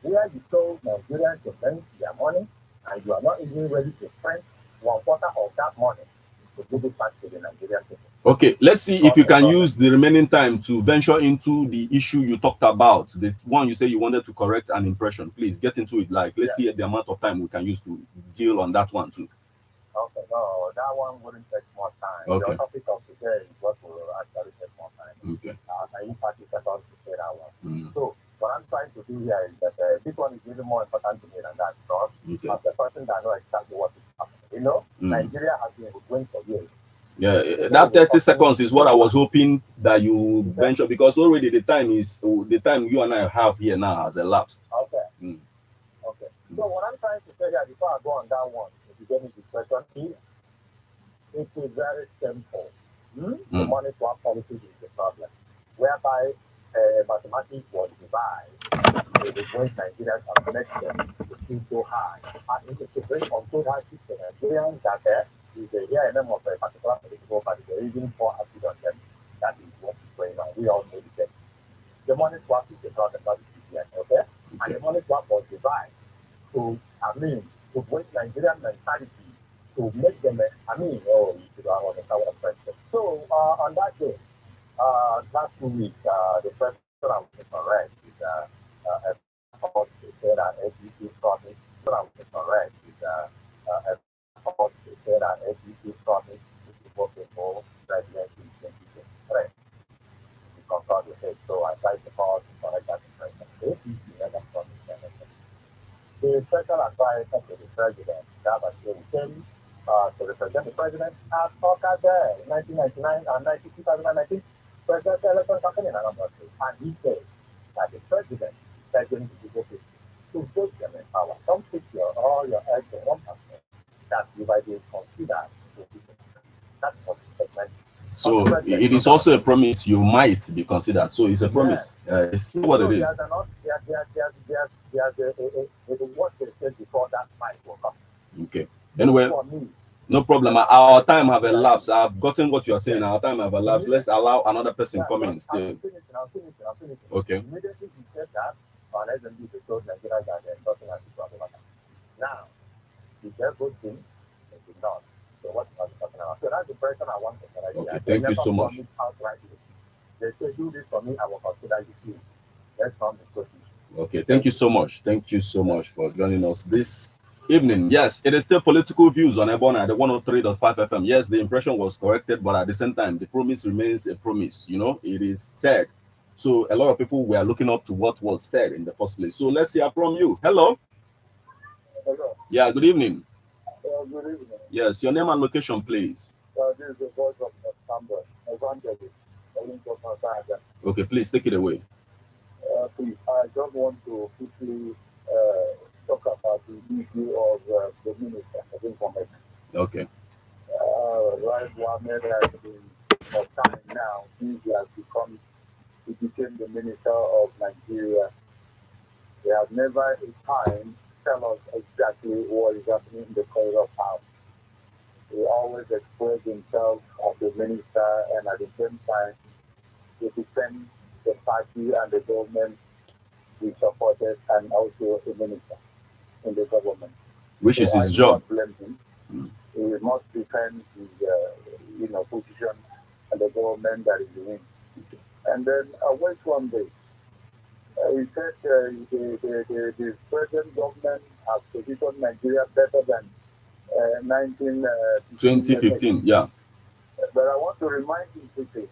where you told Nigerians to lend their money and you are not even ready to spend 1/4 of that money to give it back to the Nigerian people. Okay, let's see if you can use the remaining time to venture into the issue you talked about, the one you say you wanted to correct an impression. Please get into it. Like, let's see the amount of time we can use to deal on that one too. Okay, no, that one wouldn't take more time. Okay. Your topic of today is what will actually take more time. Okay. I in fact seconds to say that one. Mm. So what I'm trying to do here is that this one is really more important to me than that, because as a person that knows exactly what is happening. You know, Nigeria has been going for years. Yeah, that 30 seconds is what I was hoping that you venture, because already the time you and I have here now has elapsed. Okay. Okay. So what I'm trying to say here before I go on that one, if you get me this question here, it is very simple. The money swap policy is the problem, whereby mathematics was devised to bring Nigerians and connect them to so high. And it is to bring control high to Nigerians that is a here and of a particular political party, the reason for acid on them. That is what is going on. We all know the The money swap is the problem, not the CPN, okay? And the money swap was devised to bring Nigerian mentality, to make them, you should understand what I'm trying to say. So, on that day, last 2 weeks, the president was correct is about to say that SEC promise, was correct is about to say that SEC promise is supposed to go presidency in 2023. We concur with it, so I tried to call to correct that impression. The SEC never promised anything. The special advisor to the president, that was came to represent the president as Oka there in 1999 and 2019. Presidential election happened in Anambra State, and he said that the president is begging the people to vote them in power. Don't put all your eggs in one basket. That you might be considered to be. That's what the segment. So it is also a promise you might be considered. So it's a promise. It's what it is. There's what they said before that might will come. Okay. Anyway, no problem. Our time have elapsed. I've gotten what you are saying. Our time have elapsed. Let's allow another person come in still. I'm finishing. Okay. Immediately he said that, SMB they told Nigeria that they're talking as a problem. Now, is there good thing? It did not. So what are we talking about? So that's the person I want to correct. Okay, thank you so much. They say, do this for me, I will consider you. Let's come to good. Okay, thank you so much. Thank you so much for joining us this evening. Yes, it is still political views on Ebona, the 103.5 FM. Yes, the impression was corrected, but at the same time, the promise remains a promise. You know, it is said. So a lot of people were looking up to what was said in the first place. So let's hear from you. Hello. Hello. Yeah, good evening. Good evening. Yes, your name and location, please. This is the voice of Nextier, evangelist. Okay, please take it away. Please, I just want to quickly talk about the issue of the Minister of Information. Okay. Right, Mohammed has been for time now since he became the Minister of Nigeria. He has never in time tell us exactly what is happening in the corridor of power. He always expressed himself as a minister, and at the same time, he defends the party and the government he supported, and also a minister in the government. Which is his job. Blame him. He must defend his position and the government that is in. And then away from this, he said the present government has positioned Nigeria better than 2015, yeah. But I want to remind you quickly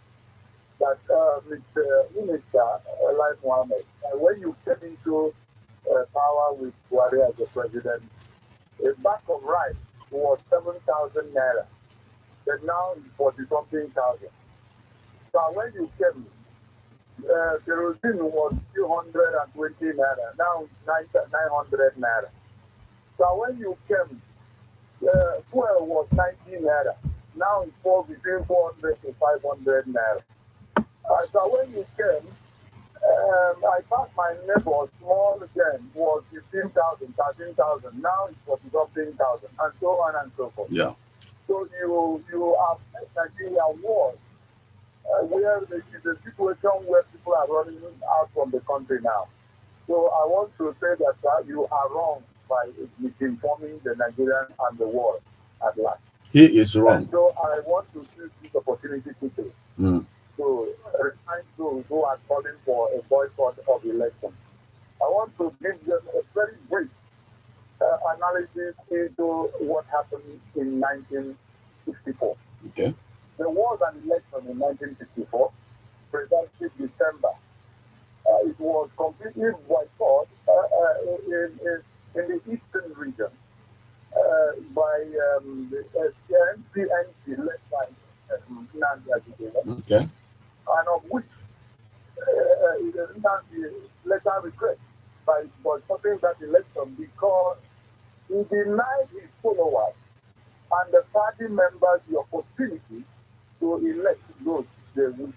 that with Minister like Mohammed, when you came into power with Buhari as the president, a bag of rice was 7,000 naira, but now it's 40-something thousand. So when you came, kerosene was 220 naira, now it's 900 naira. So when you came, fuel was 19 naira, now it's between 400 to 500 naira. So when you came, I passed my neighbor, small then was 15,000, 13,000, now it's 40-something thousand, and so on and so forth. Yeah. So you have Nigeria wars, where the situation where people are running out from the country now. So I want to say that you are wrong by misinforming the Nigerian and the world at large. He is wrong. And so I want to use this opportunity today to remind those who are calling for a boycott of elections. I want to give them a very brief analysis into what happened in 1964. Okay. There was an election in 1964, precisely December. It was completely boycott in the eastern region by the NPNC led by Nnamdi Azikiwe, Okay. and of which Nnamdi later regret by boycotting that election because he denied his followers and the party members the opportunity to elect those they would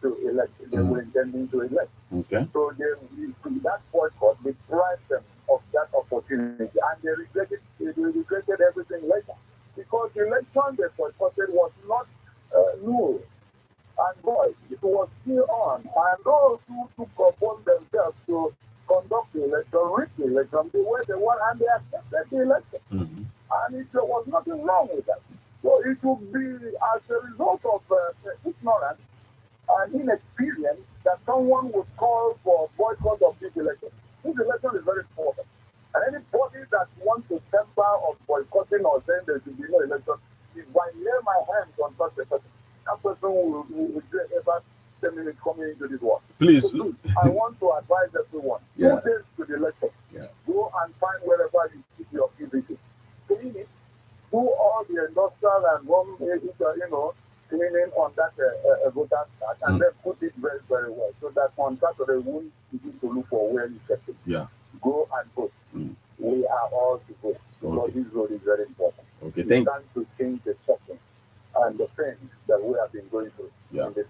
to elect, they were intending to elect. Okay. So that boycott deprived them of that opportunity, and they regretted everything later because the election they boycotted was not null and void. It was still on, and those who took upon themselves to conduct the election, rig the election, they were the one, and they accepted the election, and there was nothing wrong with that. So it would be as a result of ignorance and inexperience that someone would call for boycott of this election. This election is very important. And anybody that wants to temper of boycotting or saying there should be no election, if I lay my hands on such a person, that person will regret ever 10 minutes coming into this world. Please. So please, I want to advise everyone, 2 days to the election, go and find wherever you keep your PVC. Clean it, do all the industrial and home, cleaning on that voter card, and then put it very, very well, so that on Saturday we won't begin to look for where you kept it. Yeah. Go and vote. We are all to vote, because this road is very important. Okay, It's time to change the section and the things that we have been going through. In this.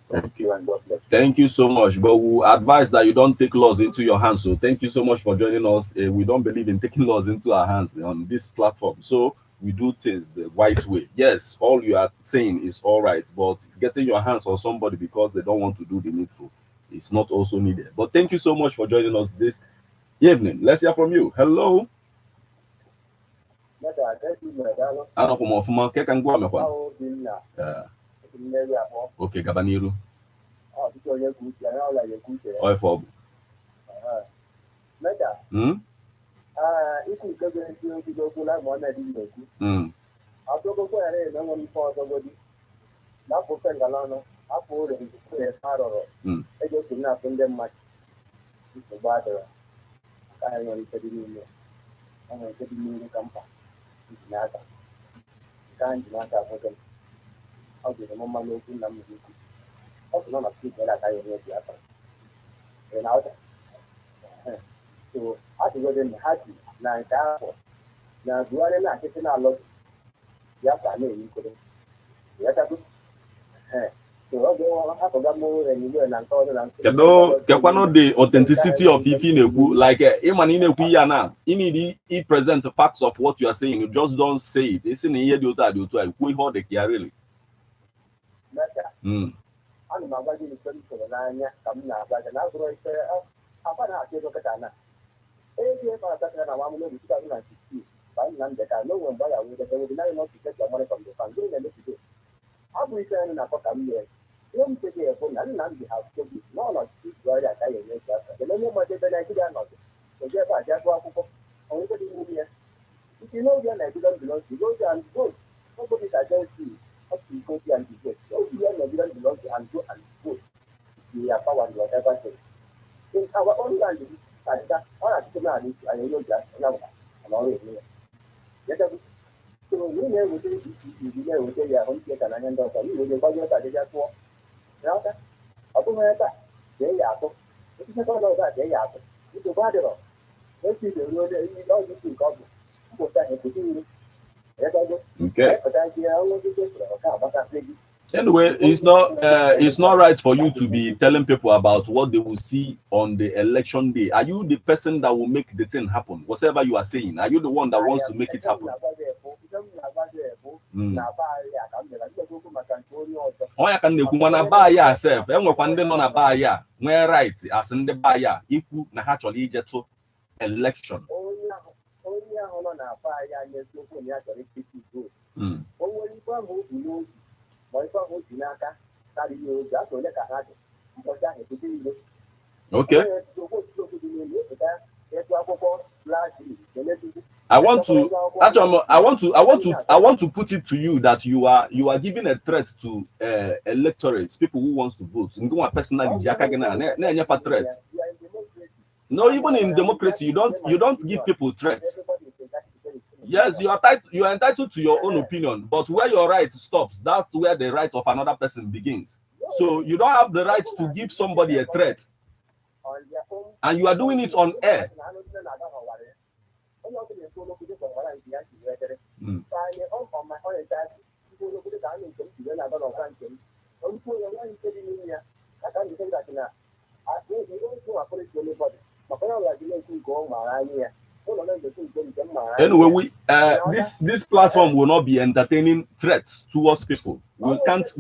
Thank you, and God bless. Thank you so much. But we advise that you don't take laws into your hands. So thank you so much for joining us. We don't believe in taking laws into our hands on this platform. So we do things the right way. Yes, all you are saying is all right, but getting your hands on somebody because they don't want to do the needful is not also needed. But thank you so much for joining us this evening. Let's hear from you. Hello. Okay, Gabaniru. So I think we're happy now. Now, do I not get in our logic? Yes, I know you couldn't. Yes, I do. Kekwano the authenticity of Ifineku, like Imaninekwu Yana, you need to present the facts of what you are saying. You just don't say it. It's in a year to we hold the care really. I'm not going to send for the line. I'm not like an average. I'm not going to get an I know when buyer will get not to get your money from the fund. I'm returning a pocket here. Don't take a phone and none have to be no like this guy that I make that. The many more than I did not. So just I just walk up only the movie. If you know your Nigerian belongs to go and vote. Nobody can tell you how to go and vote. So your Nigerian belongs to and go and vote. We are power whatever thing. In our own language, I got all I know just another. I'm always here. So we never do you never say your own get an end of you will go to the just walk. Now that I don't know that they are so it's not all that they are. It's a bad law. Let's see the road you know you can go. Put that into you. Okay. But I hear all of this. Anyway, it's not right for you to be telling people about what they will see on the election day. Are you the person that will make the thing happen? Whatever you are saying, are you the one that wants to make it happen? Onya can nekwu na ba ya self. Enwekwa ndị nọ na ba ya nwee right as ndị ba ya ikwu na ha chọrọ ije to election. Onye ahụ nọ na ba ya n'eziokwu na ya chọrọ ikiti vote. O nwere ife ahụ o bu n'obi ma ife ahụ o ji n'aka karịrị ozi atọ ole ka ha dị ụbọchị ahụ ebute ire. Okay. I want to put it to you that you are giving a threat to electorates, people who wants to vote. Personally, threat. No, even in democracy, you don't give people threats. Yes, you are entitled to your own opinion, but where your right stops, that's where the right of another person begins. So you don't have the right to give somebody a threat. And you are doing it on air. Anyway, this platform will not be entertaining threats towards people. We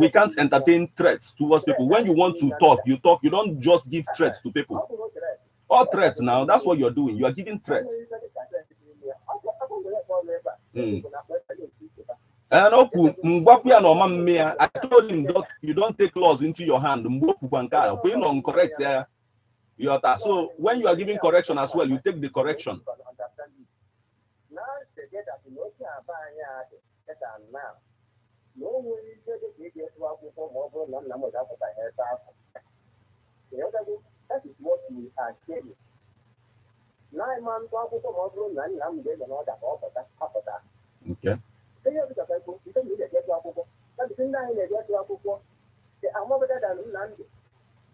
can't entertain threats towards people. When you want to talk, you talk. You don't just give threats to people. All threats now, that's what you're doing. You are giving threats. And I told him that you don't take laws into your hand. So when you are giving correction as well, you take the correction. That is what we are saying. 9 months ago, okay.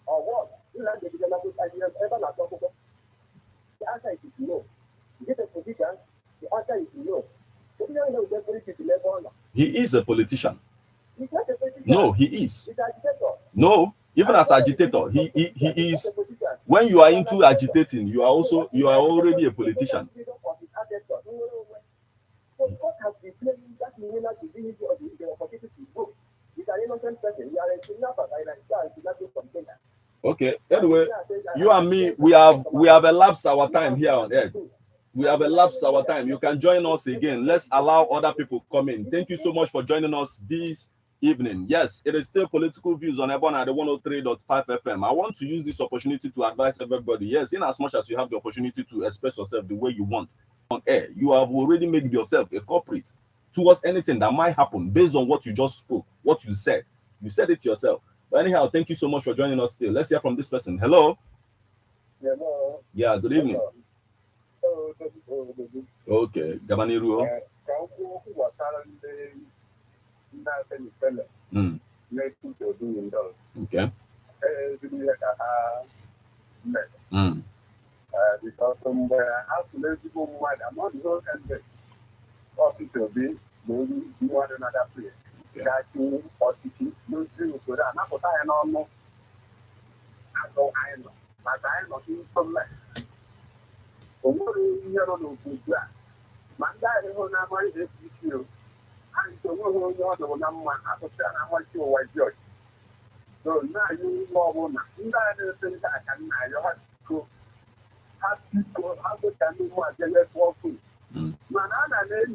Or what? The answer is no. Is it a position? The answer is no. He is a politician. He's not a politician. No, he is. He's an agitator. No, even as agitator, he is. When you are into agitating, you are already a politician. Okay. Anyway, you and me, we have elapsed our time here on earth. We have elapsed our time. You can join us again. Let's allow other people to come in. Thank you so much for joining us this evening. Yes, it is still political views on Ebon at the 103.5 FM. I want to use this opportunity to advise everybody. Yes, in as much as you have the opportunity to express yourself the way you want on air, you have already made yourself a culprit towards anything that might happen based on what you just spoke, what you said. You said it yourself. But anyhow, thank you so much for joining us still. Let's hear from this person. Hello. Hello. Yeah, good evening. Okay, Gabaniru. Okay. Because somewhere after people might I'm not going to hospital be maybe one another place. That you hospital no do so that not what I know. I know, but I know in some less. What you know to do? Manda who na my issue. And so we will know the number I want you white judge. So now you know now. That is that I can now you have to have people how to can do what they let for food. Manana name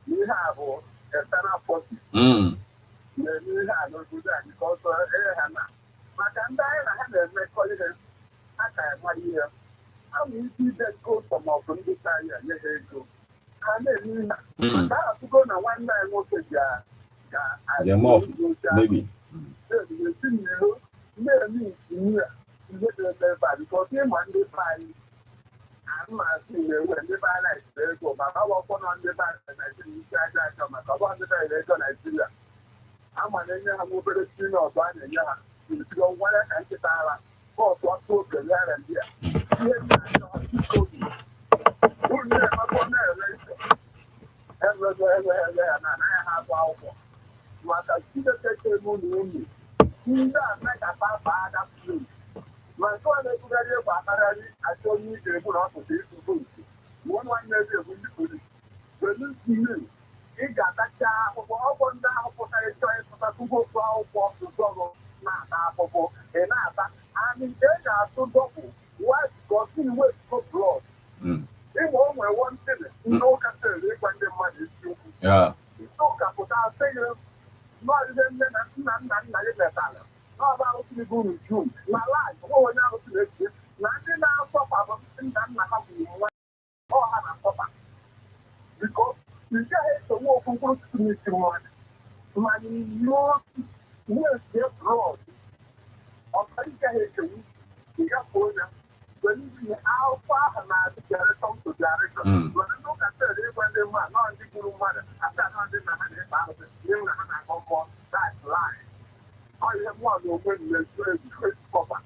you have a standard forty. You have no good because but I'm dying I have a colleague I can my year. How many people go from this area? Yes, go. And then I have to go now one night and say, yeah, more, maybe. Because him one day by I'm asking when they buy like they go, but I walk on the back and I think you guys are coming. I want to say they're Nigeria. I'm on the I'm over the screen of one and yeah, you don't want to enter that. Oh, what to the land here. ị ga-atacha akwụkwọ ọgwụ ndị ahụ pụtara ịchọ ịpụta tupu otu akwụkwọ ụzọrụ na-ata akwụkwọ ị na-ata anyị nke e ga-atụ dọbụ wetgo blọd ịma o nwere wọntịn ndị ụka sịrị ịgwa ndị mmadụ isiokwu ndị ụka pụta sịghị nọọdịde nne na nna ya metara n'ọba ahụsirigo unu jun na laịf nwe onye ahụ siri eji na ndị na-asọpa bụ nna ha bụ nwa ọha na-asọpa biko ị gaghị esonwe okwu mkpụrụ osisi n'isi mmadụ mana wetge blọd ọbara ị gaghị echewu ị gafee onye when alpha and direction to direction. When I look at the when they were not the good mother, I can't understand that's lie. I have one who went to the copper.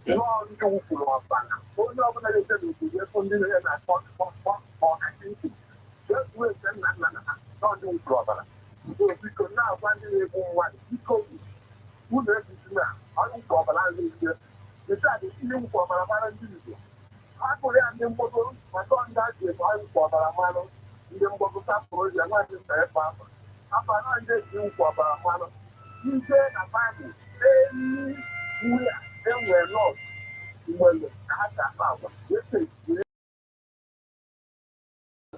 Long to full of banner. All the organization to get from the end I thought for activity. Just wait and not do proper. So we could now find the one because who knows now? I don't proper. Ihe kwọbara mmanụ ndị Igbo akụrụ ya ndị mgbago maka ndị a ji anyị kwọbara mmanụ ndị mgbago sapụrụ ozi nwaanyị nta efe afọ afọ na ndị eji kwọbara mmanụ ije na baịbụl enyi nwunye enwere nọt nwere ka ha ji akpa agwa ese ejiri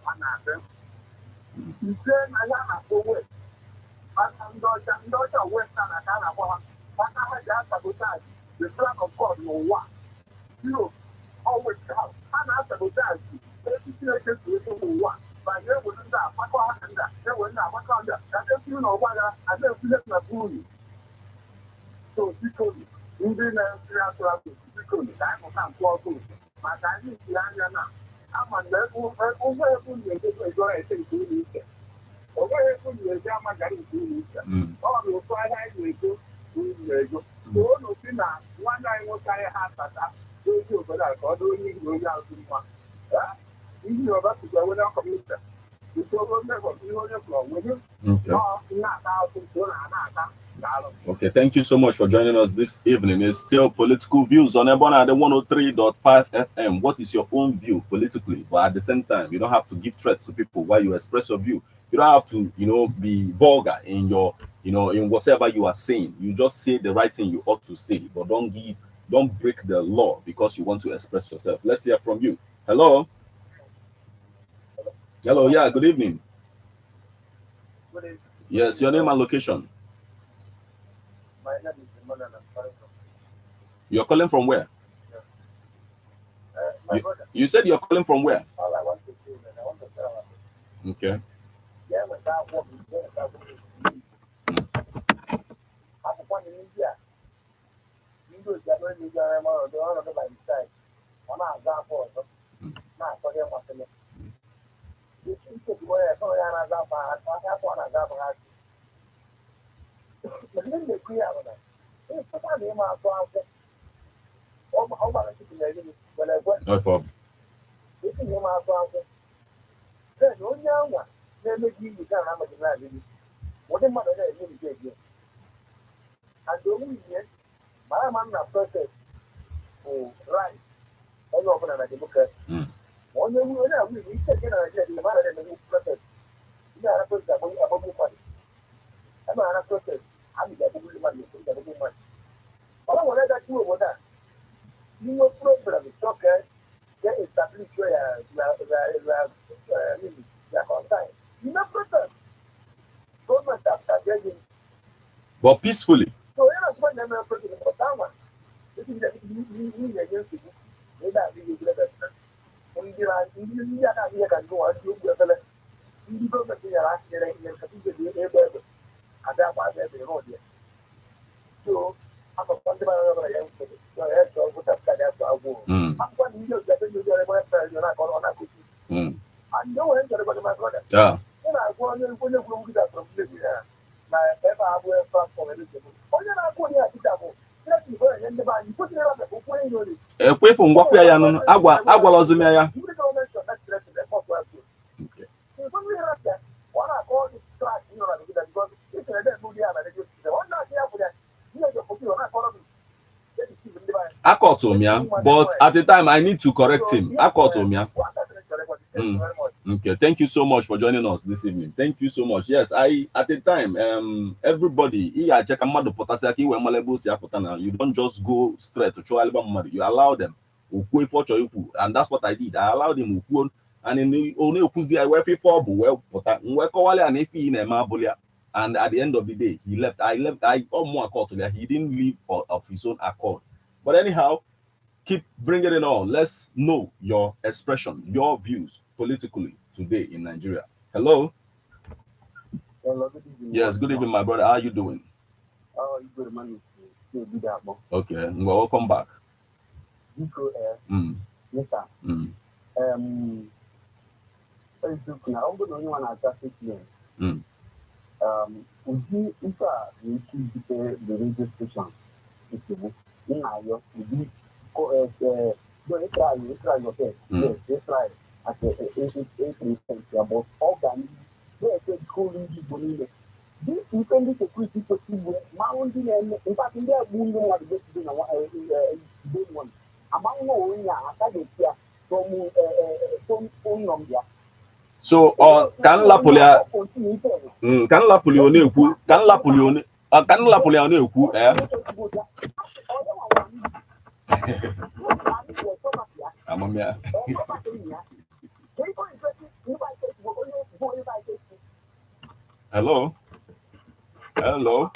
ha na-adị ise na ya na-akpọ wet maka ndị ọcha westa na ka a na-akpọ ha maka ha ji asabotaji the flag of God n'ụwa always have ha na-asabotaji echichi na-ekesu ego n'ụwa ma ga-ewere ndị akpakọ ha ndị a ewe ndị agbakọ ndị a ka esiri na ọgba ya ada ekwunye na buru so biko ndị na-esiri atụ atụ biko ka anyị mụta mpụ ọkụ maka anyị isi anya na ama na ụgbọ ebu na-edobe ego ete nke ụlọ ike onweghị ebu na-eji amagara nke ụlọ ike ọ na ofu ahịa anyị na-ego ụlọ ego oo n'osi na nwanne anyị nwoke anyị ha asata ozi obodo a ka ọ dị onye ihu onye azụ mma ihe ọba tụkwa wena kọmputa Okay, thank you so much for joining us this evening. It's still political views on Ebona at the 103.5 FM. What is your own view politically? But at the same time, you don't have to give threats to people while you express your view. You don't have to, be vulgar in your, in whatever you are saying. You just say the right thing you ought to say, but don't break the law because you want to express yourself. Let's hear from you. Hello. Hello, yeah, good evening. Good evening. Yes, your name and location. My name is Simon and I'm calling from. You're calling from where? My brother. You said you're calling from where? All I want to say is that I want to tell you. Okay. Yeah, but that work is there. That work is free. I'm from India. India is going to be the one of the by side. I'm not going for it. Not for them. This is the way I saw you. I'm not going to go. But then they clear on that. It's the time I'm going to go. How about I keep it when I went? No problem. This is him out there. Then no one. Then maybe you can't have a demand. What am I going to do? And the only yet, my man na process for right. All open and I look at. One day we take in the matter and the process. You are a person that we have a book money. I'm not a process. I'm the money, the money. All I want to do over that. You know, problem is okay. Get established where you know, process. Government after getting. But peacefully. So, I'm going to put it for someone. This is the you against the book. They don't really get it. When you are in India, you can go and do the fellow. You don't get the accident and the able. And that was the road. So, I'm a fundamental of a so I have to put up that I will. I'm going to use that you are on a cookie. I know everybody, my brother. Yeah. When I go on, when you go with that from Libya, my ever I will from political. Oh, you're not going to double. You put it on the book when you A quick from what I am, Agua was the mayor. you don't mention that to the possible. Okay. So when we have that, what I call this track, because it's a dead movie and I just the one not here for that. You know, you're putting on that column. I caught him, yeah. But at the time, I need to correct him. I caught him, yeah. Okay, thank you so much for joining us this evening. Thank you so much. Yes, at the time, everybody, you don't just go straight to show album money. You allow them, and that's what I did. I allowed them, and in the only and at the end of the day, he left. I almost called to he didn't leave of his own accord. But anyhow, keep bringing it on. Let's know your expression, your views politically today in Nigeria. Hello. Hello, good evening. Yes, good evening, my brother. How are you doing? Oh, you good man. Okay, well, welcome back. Yes, sir. Facebook now. I'm going to want to attack it. If I the radio station, try your best. Yes, they try at the 8 about organ. They said calling you. This independent security people, mounting and in fact, in their moon, what they do now, one. Among no, I started here from Colombia. So, can la polia eh? Hello. Hello.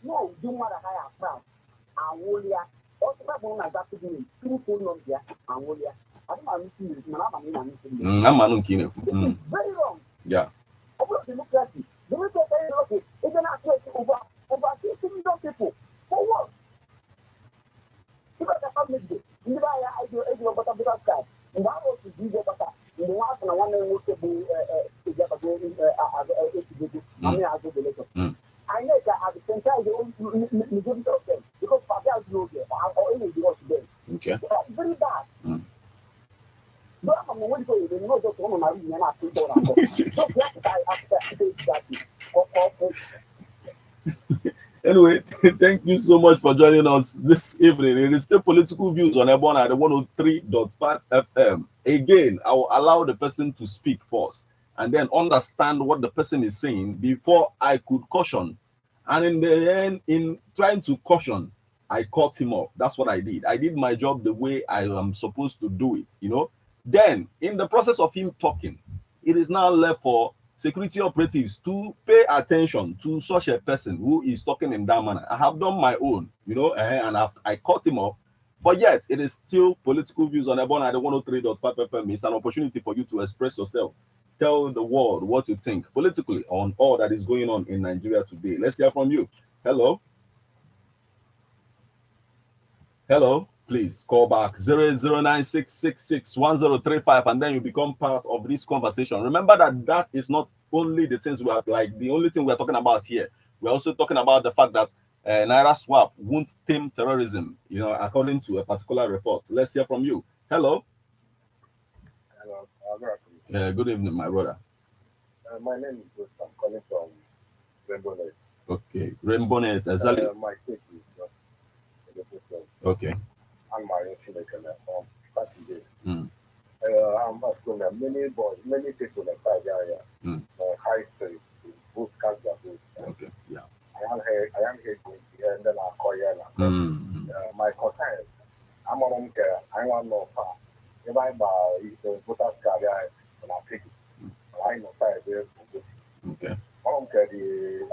No, do what I have found. I will ya. Also, I want to do two phone numbers. I will ya. I don't want to see I'm very wrong. Yeah. Over democracy. Democracy is an aspect over 50 million people. For what? If I can make this, if I do a better sky, and I want to do the better, in the last one will be I know that at the same time, they don't majority of them because Fabia is no there or any because of them. Okay. That's very bad. But I'm going to say, they know just one of my reasons I think Anyway, thank you so much for joining us this evening. It is still political views on Ebon at the 103.5 FM. Again, I will allow the person to speak first and then understand what the person is saying before I could caution. And in the end, in trying to caution, I cut him off. That's what I did. I did my job the way I am supposed to do it, you know. Then, in the process of him talking, it is now left for security operatives to pay attention to such a person who is talking in that manner. I have done my own, you know, and I cut him off. But yet, it is still political views on Ebon at the 103.5 FM. It's an opportunity for you to express yourself. Tell the world what you think politically on all that is going on in Nigeria today. Let's hear from you. Hello. Hello. Please call back 00966661035 and then you become part of this conversation. Remember that is not only the things we are like the only thing we are talking about here. We're also talking about the fact that naira swap won't tame terrorism, you know, according to a particular report. Let's hear from you. Hello. Hello. Good evening, my brother. My name is Bruce. I'm calling from Rainbow Net. Okay, Rainbow Net, exactly. My state is okay. And my information on Saturday. I'm asking them many people in that area. High street, both cars are both. Okay, yeah. I am here going here and then I'll call you. My concern, I'm on care. I want no far. If I buy the voters card, and I'll take it. I know fire there. Okay. I don't care the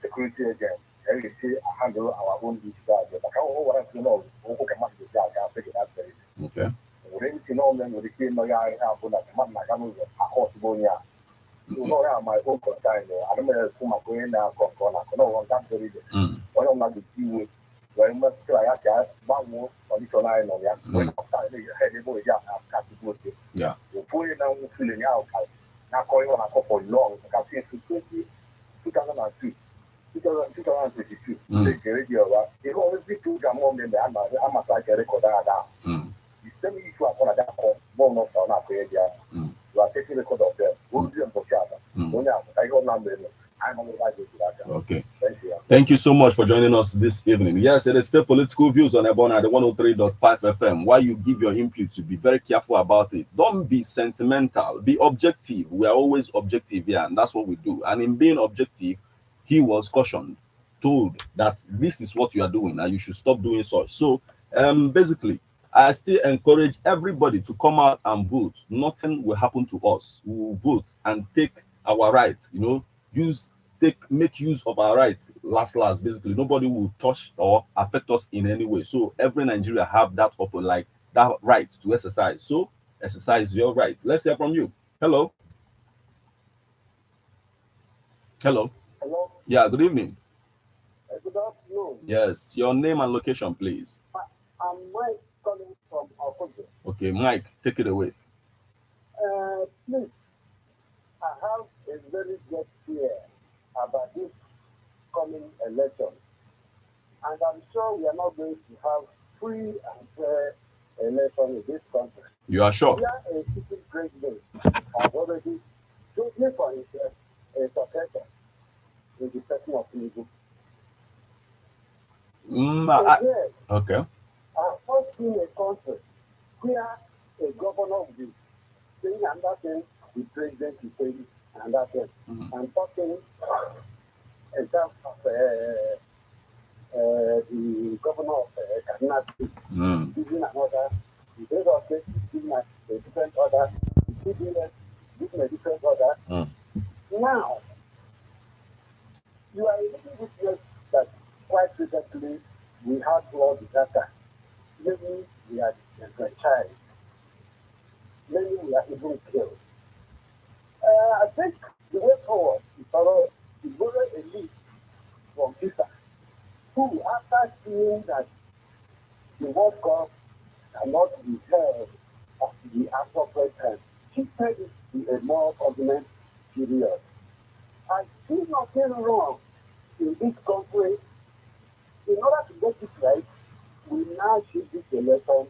security agent. And we see handle our own discharge. But how want to know who can manage the job? I'll take it that way. Okay. We need to know them with the key no guy have on that man like I'm a horse bonia. You know, I have my own concern. I don't know who my going now. No one can do it. One of my key very much try at that. One more on the line on that. When I boy, yeah. You put it down, filling out. Now calling on a couple long. I can see 2002. 2022, the radio, it always be two Gamon and the Amasa record. The same issue upon that one of our area. You are taking record of them, William Bochata, Monia, I got number. I'm only like this. Okay. Thank you. Thank you so much for joining us this evening. Yes, it is still political views on Ebona, the 103.5 FM. While you give your input, to be very careful about it. Don't be sentimental. Be objective. We are always objective here, and that's what we do. And in being objective, he was cautioned, told that this is what you are doing, and you should stop doing such. So, basically, I still encourage everybody to come out and vote. Nothing will happen to us. We will vote and take our rights. Make use of our rights. Last, basically, nobody will touch or affect us in any way. So every Nigeria have that that right to exercise. So exercise your right. Let's hear from you. Hello. Hello. Hello. Yeah. Good evening. Good afternoon. Yes. Your name and location, please. I'm Mike calling from Okojo. Okay, Mike, take it away. Please, I have a very good fear about this coming election. And I'm sure we are not going to have free and fair election in this country. You are sure? We are a sitting president has already chosen for himself a successor in the person of Tinubu. Okay. I've first seen a country where a governor will be saying another thing, the president is saying another thing. I'm talking in terms of the governor of Kaduna State giving another, the Lagos State giving a different order, the CBS giving a different order. Now, you are a little witness that quite recently we had flood disaster. Maybe we are child. Maybe we are even killed. I think the way forward is for us to borrow a lead from FIFA, who, after seeing that the World Cup cannot be held at the appropriate time, shifted it to a more convenient period. I see nothing wrong in this country. In order to get it right, we now shift this election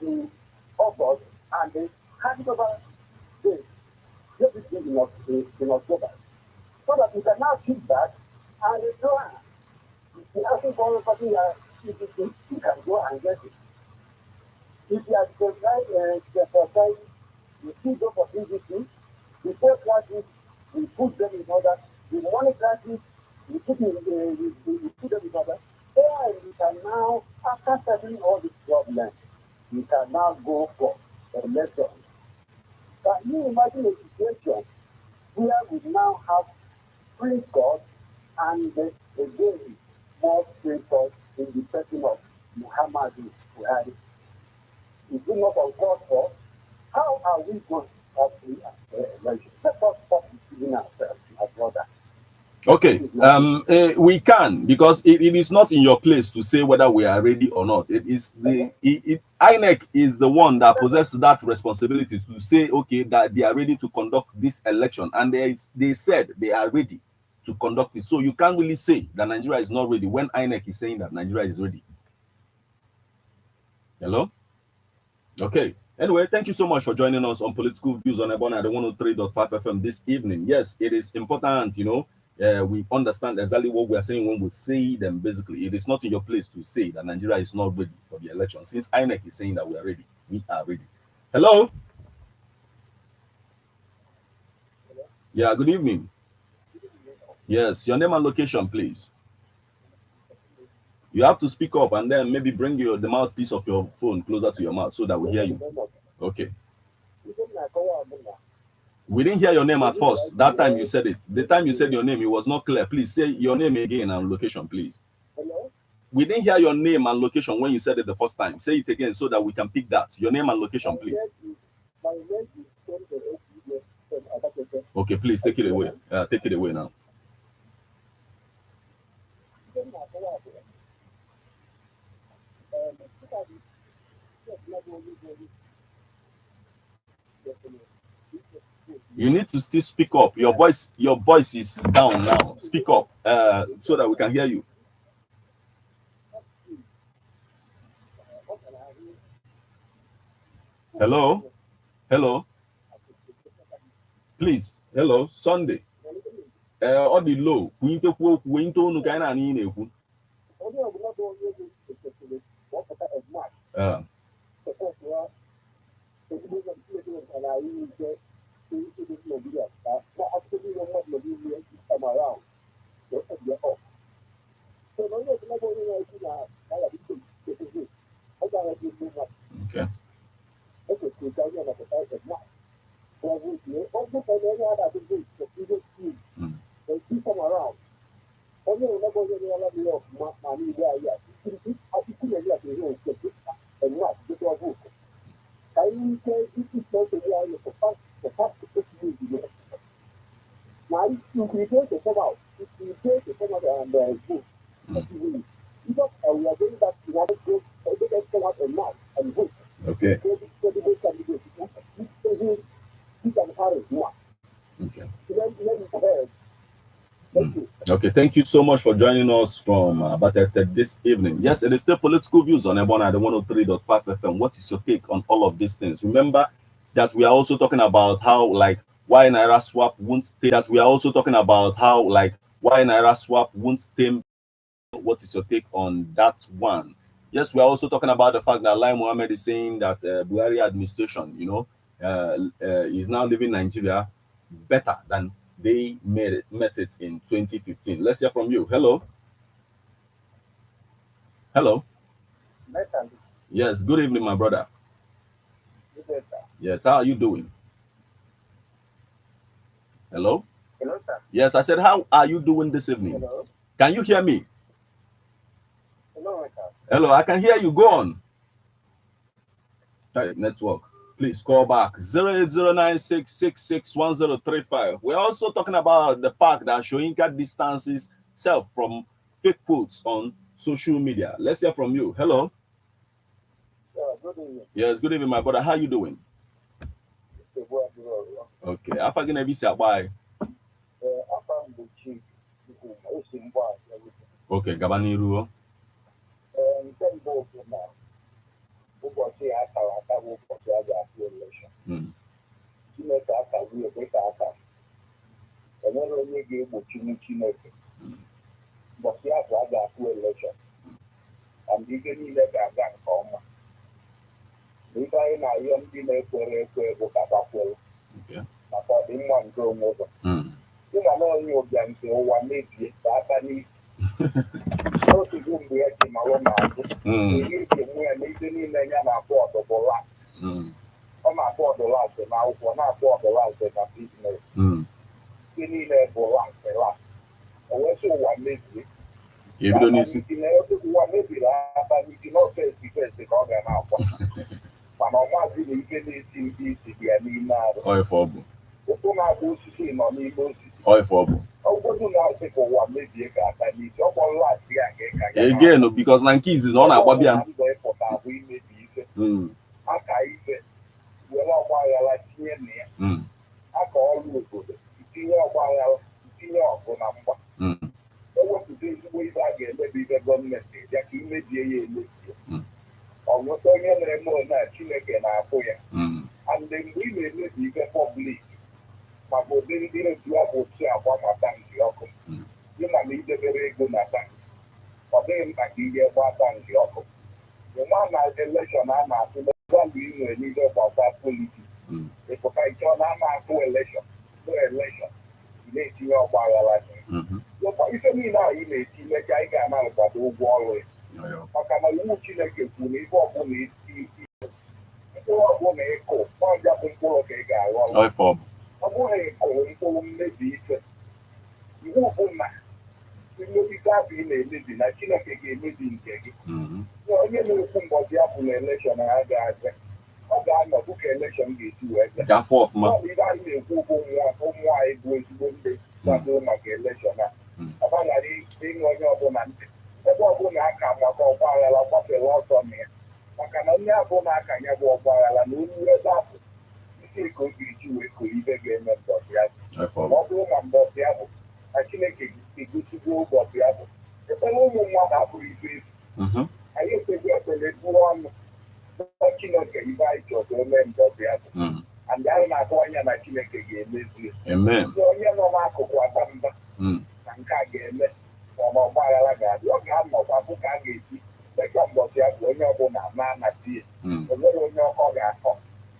to August and then hand it over this in October. So that we can now sit back and plan. If you are asking for something, you can go and get it. If you are surprised, you still go for PDP. The four classes, we put them in order. The money classes, we put them in order. And we can now, after settling all these problems, we can now go for elections. Can you imagine a situation where we now have free court and again more free court in the person of Muhammadu Buhari? Is it not uncalled for? How are we going to have free elections? Let us stop deceiving ourselves, my brother. Okay, we can, because it is not in your place to say whether we are ready or not. It is INEC is the one that possesses that responsibility to say, okay, that they are ready to conduct this election, and they said they are ready to conduct it. So you can't really say that Nigeria is not ready when INEC is saying that Nigeria is ready. Hello? Okay. Anyway, thank you so much for joining us on Political Views on Ebona, the 103.5 FM this evening. Yes, it is important, we understand exactly what we are saying when we say them. Basically, it is not in your place to say that Nigeria is not ready for the election. Since INEC is saying that we are ready, we are ready. Hello? Yeah, good evening. Yes, your name and location, please. You have to speak up and then maybe bring the mouthpiece of your phone closer to your mouth so that we hear you. Okay. We didn't hear your name at first. That time you said it. The time you said your name, it was not clear. Please say your name again and location, please. Hello? We didn't hear your name and location when you said it the first time. Say it again so that we can pick that. Your name and location, please. Okay, please take it away. Take it away now. You need to still speak up. Your voice is down now. Speak up so that we can hear you. Hello? Hello? Please. Hello? Sunday. ọ dị low kwuitekwu okwu into unu ka anyị na-anị na-ekwu onye ọbụla bụ onye ego ekwesịrị kpọpụta ezmak ezigbo ụzọ Chineke nwetara anyị ike ịdị Nigeria na akụkọ niile mmadụ niile come around so na onye ọbụla bụ onye na-ekwu na agha ike ọ gara dị mgbe mmadụ ekwesịrị ka onye ọnapụta ezmak ọ bụkwa na onye a na-adị ihe come around onye ọbụla onye na-ala dị ọfụma ma n'igbe anyị akụkụ na-enye aka ihe okeke ezmak dịka ọ bụ ụkọ ka anyị ike isi nsogbu anyị the past 6 years ago. Now, if you create a come out, if you create a come out and vote, because we are going back to one of those, they can come out and march and vote. Okay. So those candidates, he can carry one. Okay. Let me ahead. Thank you. Okay, thank you so much for joining us from Batete this evening. Yes, it is still political views on Ebona the 103.5 FM. What is your take on all of these things? Remember that we are also talking about how, like, why naira swap won't stay. That we are also talking about how, like, why naira swap won't tame. What is your take on that one? Yes, we are also talking about the fact that Lai Mohammed is saying that Buhari administration, you know, is now living Nigeria better than they met it in 2015. Let's hear from you. Hello. Hello. Yes, good evening, my brother. Yes, how are you doing? Hello? Hello, sir. Yes, I said, how are you doing this evening? Hello. Can you hear me? Hello, sir. Hello, I can hear you. Go on. Hey, network. Please call back 08096661035. We're also talking about the fact that Shoyinka distances self from fake quotes on social media. Let's hear from you. Hello. Good evening. Yes, good evening, my brother. How are you doing? Okay. After gonna be said, bye. Okay, Gabaniru. Ụbọchị akara aka bụ ụbọchị a ga-atụ elekshọn. Chineke akaghị ekwe ka aka enwere onye ga-egbochi Chineke ụbọchị ahụ a ga-atụ elekshọn na ndị ike niile ga-aga nke ọma. Ife anyị na-arịọ ndị na-ekwere ekwe bụ ka gbakwere maka ọdịmma nke onwe ụzọ. Dị na na onye ụbịa nke ụwa mebie ka aka n'isi otugo mgbe ya ji malụ na-azụ ihe iji enwe ya n'ihe niile ya na-akpọ ọdụbụla ọ na-akpọ ọdụlasị na akwụkwọ na-akpọ ọdụlasị na biznes ihe niile bụ lasị o wesị ụwa mebie ụwa mebiri aka n'isi n'ofe esifesi ka ọ ga na-akwa mana ọmazi na ike na-esi ndị isi dị ya n'ime arụ ụtụ na-akpọ osisi nọ n'ime osisi ọgwụgwụ na-asị ka ụwa mebie ka aka n'isi ọ kpọrọ asị ya ka again because na nke izi na ọ na-agbabịa ndụ ịpụta ahụ imebi ife aka ife were ọgbaghara tinye na ya aka ọrụ obodo itinye ọgbaghara itinye ọgụ na mgba ewepụta ezigbo ife a ga-emebi ife gọọmenti ya ka imebie ya emebie ọnwụta onye mere mmụọ na Chineke na-afụ ya andị mgbe ị na-emebi ife pọblik maka ụdị ndị otu ya bụ otu agba ma tankị ọkụ dị na idebere ego na tankị ọ dịghị mkpa ka ihe gba tankị ọkụ ịma na elekshọn a na-atụ n'egwalụ inwe n'ihe gbasa politiks ịpụta ịchọ na a na-atụ elekshọn na-etinye ọgba aghara ife niile ahụ ị na-etinye ka anyị ga-ana nkwado ụgwọ ọrụ ya maka na iwu Chineke kwuru na ife ọbụla isi mkpụrụ ọbụla ịkụ ọja bụ mkpụrụ ka ị ga-aghọ ọ bụghị ịkụrụ mkpụrụ mmebi ife iwu bụ na mmebite ahụ ị na-emebi na Chineke ga-emebi nke gị onye na-ekwu mbọchị ya bụ na elekshọn ha ga-aga ọ ga-anọdụ ka elekshọn ga-esi wee gaa ibe anyị na-ekwu bụ ụmụ anyị bụ ezigbo ndị kwado maka elekshọn a ọbaghara ịṅụ onye ọbụla ntị ebe ọbụla aka maka ọgba aghara gbafere ọsọ na ya maka na onye abụọ na-aka ya bụ ọgba aghara na onye ebe ahụ isi ka ọ ga-eji wee koo ibe ga-eme mbọchị ya ma ọ bụrụ ma mbọchị ya bụ na Chineke egosigo ụbọchị ya bụ ekpere ụmụ mmadụ abụrụ ife efu anyị ekpego ekpere bụrụ ọnụ Chineke ibe anyị chọrọ eme mbọchị ya bụ and anyị na-atụ anya na Chineke ga-emezu onye nọ n'akụkụ ata mba na nke a ga-eme ma ọgbaghara ga-adị ọ ga-anọkwa bụ ka a ga-esi mekọ mbọchị ya bụ onye ọbụla na-anasị o nwere onye ọkọ ga-akọ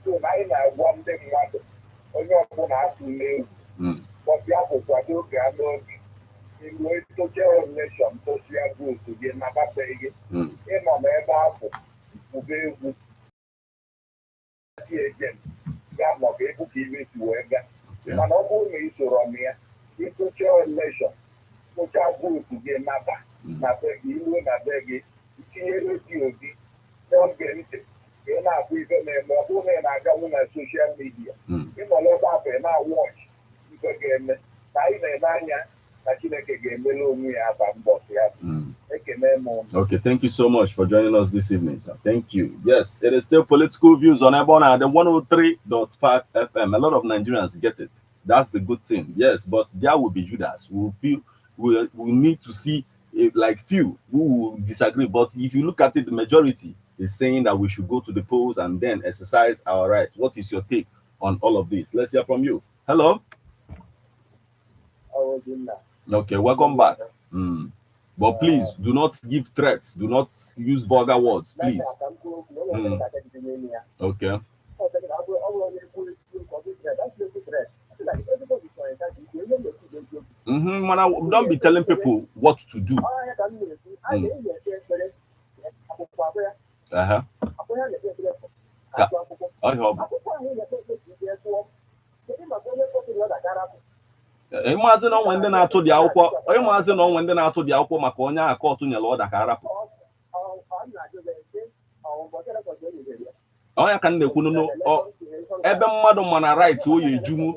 so na anyị na-agwa ndị mmadụ onye ọbụla atụ n'egwu mbọchị ya bụ kwado oge a n'oge iwe social relation social group gị nababeghị ịnọ n'ebe ahụ ube egwu ejen ga maọbụ egwu ka ibe si wee gaa mana ọ bụrụ na ị soro m ya social relation social group gị naba na be gị iwe na be gị itinye redio gị n'oge ntị ka ị na-abụ ibe na-eme ọ bụrụ na ị na-aganwu na soshal midia ịnọrọ ebe ahụ ị na-awọchị ibe ga-eme na anyị na-ele anya na Chineke ga-emere onwe ya aba mbọsị ya. Okay, thank you so much for joining us this evening, sir. Thank you. Yes, it is still political views on Ebona, the 103.5 FM. A lot of Nigerians get it. That's the good thing. Yes, but there will be Judas. We need to see like few who will disagree. But if you look at it, the majority is saying that we should go to the polls and then exercise our rights. What is your take on all of this? Let's hear from you. Hello. Okay, welcome back. But please do not give threats. Do not use vulgar words, please. Okay. Don't be telling people what to do. Imagine on when they not to the alcohol. Imagine on when they not to the alcohol. Maconia, a court to your lord, a carap. Oh, I can't know. Oh, Eben Madam Mana right to you, Jumu.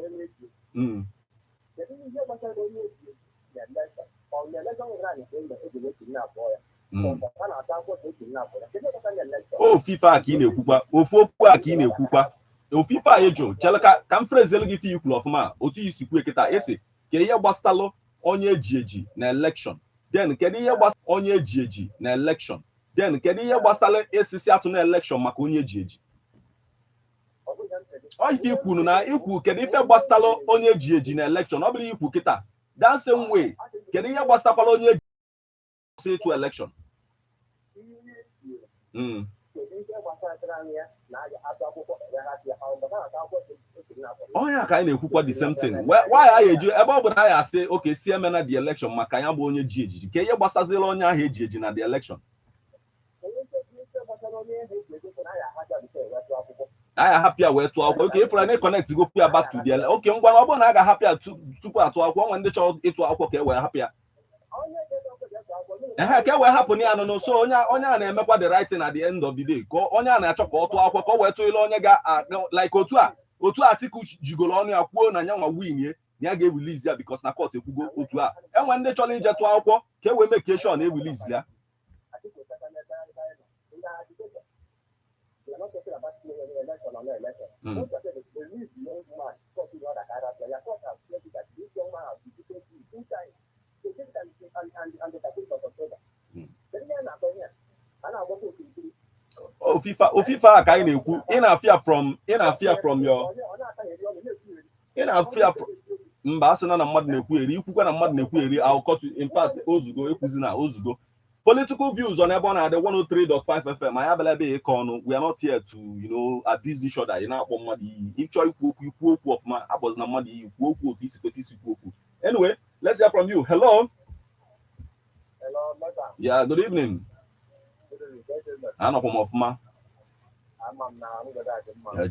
Oh, FIFA Kine Kupa, Ofokua Kine Kupa. FIFA ejo chelaka kam phrase give you of ma otu isi kweketa ese ke ihe gbastalo onye ejieji na election then kedu ihe gbastalo onye ejieji na election then kedu ihe gbastalo esisi atụ na election maka onye ejieji o ife ikwu na ikwu kedu ife gbastalo onye ejieji na election ọ bụrụ ikwu kita that same way kedu ihe gbastakwala onye ejieji to election oh yeah, kind of the same thing. Why are you about what I say? Okay, CMN at the election, Makaya Bonye GG. Can you Basazilonia Hejiji at the election? I am happier where to okay, if I connect to go back to the okay, I'm going to happier to super to when the child it will okay, we're happier. What happened here? No, so onya na-emekwa the right thing at the end of the day. Ko onya na-achọ ka otu akwụkwọ ka o wee tụọ ile onye ga like otu article jigolo ọnụ ya kwuo na nyanwa win ye na ya ga-release ya because na court ekwugo otu a enwe ndị chọrọ ije tụọ akwụkwọ ka e wee make sure na release ya. Oh, FIFA ka anyị na-ekwu ị na-afia from your mba asị na mmadụ na-ekwu eri ikwukwa na mmadụ na-ekwu eri aụkọtụ in fact ozugbo ekwuzi na ozugbo political views on ebe ọ na-adị 103.5 FM anyị abịala ebe ịkọ ọnụ we are not here to abuse each other ị na-akpọ mmadụ iyi ịchọ ikwu okwu ọfụma abụzi na mmadụ iyi kwuo okwu otu isi kwesị isi kwu okwu anyway let's hear from you. Hello. Yeah, good evening. Anọkwa m ọfụma.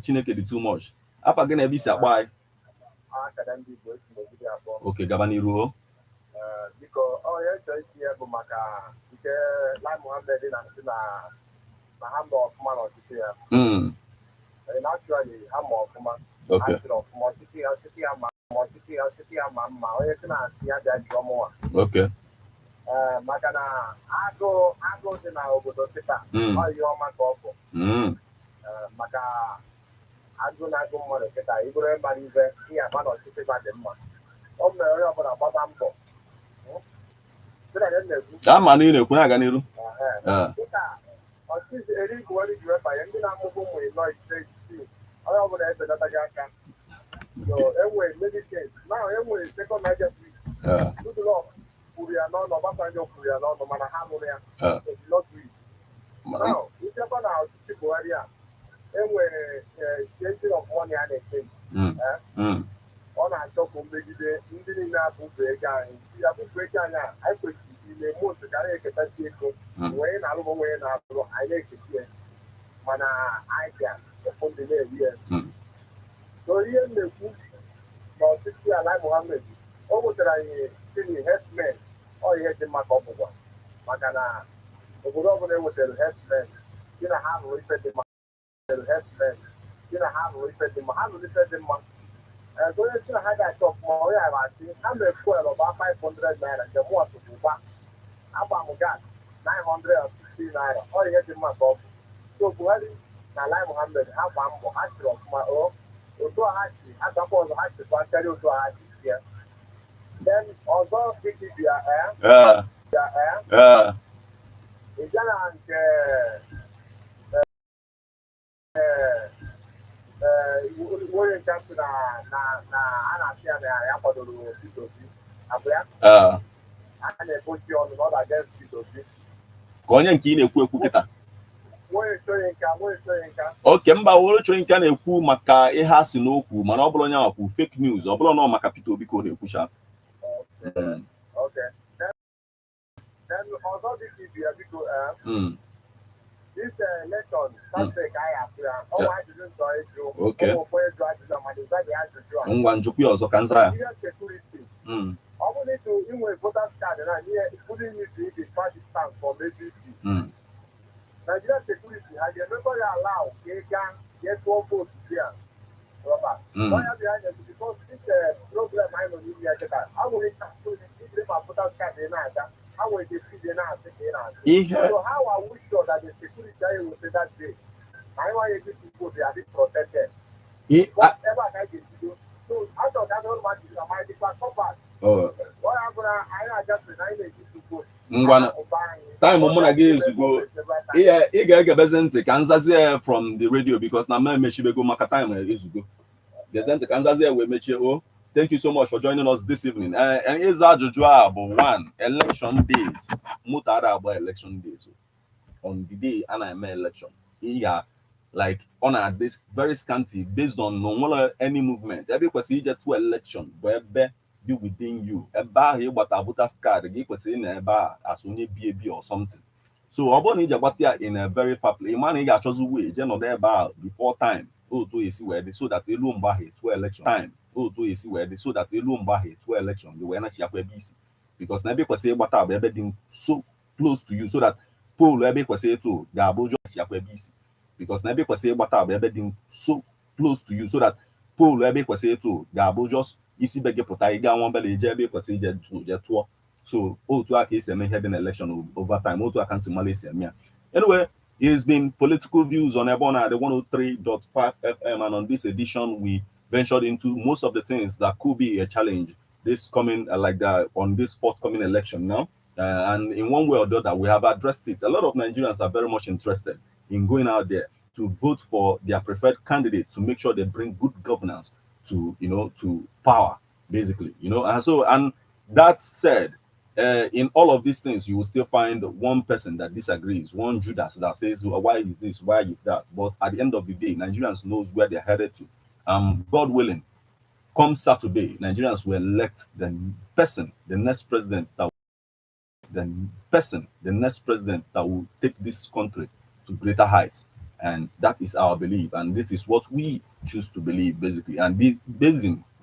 Chineke dị too much. Afa gị na-ebe isi akpa anyị. Okay, gaba n'iru. Biko onye chọrọ isi ya bụ maka nke Lai Mohammed na ha ma ọfụma n'ọchịchị ya. Actually, ha ma ọfụma. Ọchịchị ya ma mma onye si na ya bịa jụọ mụnwa. Okay. Maka na agụụ dị na obodo kịta ọ ihe ọma ka ọ bụ maka agụụ na-agụ mmadụ kịta iburu ịgbara ibe ihe agba na ọchịchị gba dị mma o mere onye ọbụla gbaba mbọ ama na ị na-ekwu na-aga n'iru dịka ọchịchị eri igwe ọrụ ji webanye ndị na-amụbụ ụmụ ịnọ ise onye ọbụla ebelataghị aka enwere medicine na enwere second emergency Good luck. No, matter how many they did not do it. Now, if you're going to people area, and when changing of money and exchange, on a top of the Indian break and I could see the most carry a capacity when I don't when I like it here. Mana I can the here. So here the food, no 60 alive Mohammed. Almost I see headman or he had the mark of one. Makana, the governor with the headman, you know how to repeat the headman, you know how to repeat the how to repeat the month. So you know how that talk more. I'm a fuel about 500 naira, the more to do back. I'm got 960 naira, or he had the mark of. So Buhari, Nalai Mohammed, have one more hatchet of my own. Although I suppose I had to tell you to a here. Then, although it is your air, it's we're jumping and a put you on another against P2P. Onye nke ị na-ekwu ekwu kịta. Oke mba wolo chọrọ nke a na-ekwu maka ihe a sị n'okwu mana ọ bụrụ onye akwu fake news ọ bụrụ na ọ maka Peter Obi ka ọ na-ekwucha. Okay. Then although this is this election, something I have to I didn't do it. Okay. Ngwa njukwu ya ọzọ ka nza ya. I wanted to in a voter card and here putting it in the party stand for APC. Nigeria security, I remember you allow get 1 vote here. Robert. Why are behind it? Because this program I know you get that. I will to give my voter card in that. How will they see the answer? So how are we sure that the security will say that day? I want you to go they are being protected. Whatever I can do. So I thought that all much is a mighty compass. Oh. What I'm gonna I just remind you to go. Time mụ gị ezugbo ị ga-egebezi ntị ka nzazie from the radio because na m emechibego maka time ezugbo geze ntị ka nzazie wee mechie. Oh, thank you so much for joining us this evening. Ịza ajụjụ a bụ 1 election days mụtara agba election days on the day a na-eme election ị ga like on this very scanty based on no any movement ebe kwesịrị ije to election bụ ebe be within you. Ebe ahụ ịgbata voters card gị kwesịrị na ebe a as onye bi or something. So ọ bụrụ na ị gbata ya in a very far place, ịma na ị ga-achọzi way je nọdụ ebe a before time otu esi wee dị so that elu mgbe ahụ etu election time otu esi wee dị so that elu mgbe ahụ etu election gị wee na-achịakwa ebe isi because na ebe kwesịrị ịgbata bụ ebe dị so close to you so that poll ebe kwesịrị etu ga-abụ ụjọ achịakwa ebe isi because na ebe kwesịrị ịgbata bụ ebe dị so close to you so that poll ebe kwesịrị etu ga-abụ just isi be gị pụta ị ga nwa mbele ije ebe kwesịrị ije tụọ. So otu aka esi eme ihe dị na election over time otu aka nsi mala esi eme ya. Anyway, it has been political views on Ebona the 103.5 FM, and on this edition we ventured into most of the things that could be a challenge this coming like that on this forthcoming election now, and in one way or the other we have addressed it. A lot of Nigerians are very much interested in going out there to vote for their preferred candidate to make sure they bring good governance to to power basically, and that said, in all of these things you will still find one person that disagrees, one Judas that says, well, why is this, why is that? But at the end of the day, Nigerians knows where they're headed to. God willing, come Saturday, Nigerians will elect the next president that will take this country to greater heights. And that is our belief, and this is what we choose to believe basically. And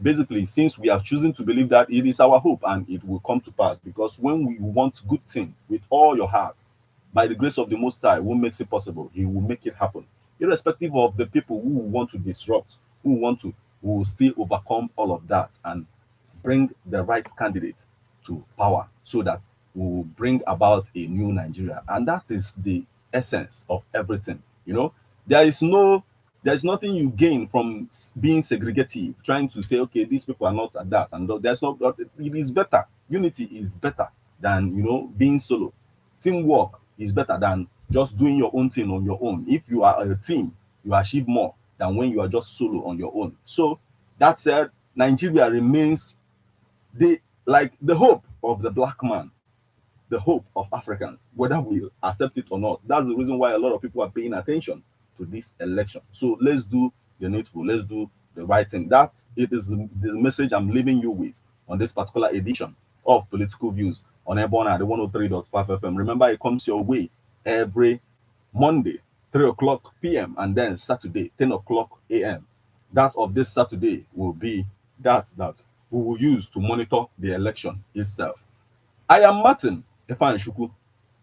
basically, since we are choosing to believe that, it is our hope and it will come to pass, because when we want good thing with all your heart, by the grace of the Most High, who makes it possible, He will make it happen, irrespective of the people who want to disrupt, who will still overcome all of that and bring the right candidate to power, so that we will bring about a new Nigeria. And that is the essence of everything. There is nothing you gain from being segregative, trying to say, okay, these people are not at that, and there's not. It is better. Unity is better than being solo. Teamwork is better than just doing your own thing on your own. If you are a team, you achieve more than when you are just solo on your own. So that said, Nigeria remains the like the hope of the black man, the hope of Africans, whether we accept it or not. That's the reason why a lot of people are paying attention to this election. So let's do the needful, let's do the right thing. That it is the message I'm leaving you with on this particular edition of Political Views on Airborne at the 103.5 FM. Remember, it comes your way every Monday, 3 o'clock p.m. and then Saturday, 10 o'clock a.m. That of this Saturday will be that we will use to monitor the election itself. I am Martin Efan Shuku.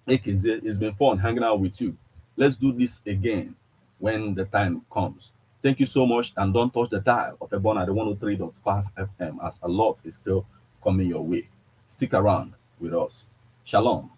Ekeze, it's been fun hanging out with you. Let's do this again when the time comes. Thank you so much, and don't touch the dial of Ebon at the 103.5 FM, as a lot is still coming your way. Stick around with us. Shalom.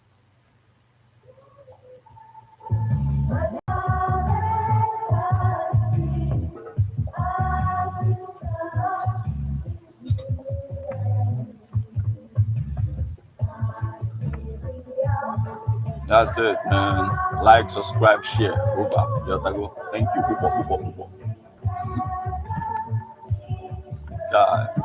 That's it, man. Like, subscribe, share. Over. Thank you. Ciao.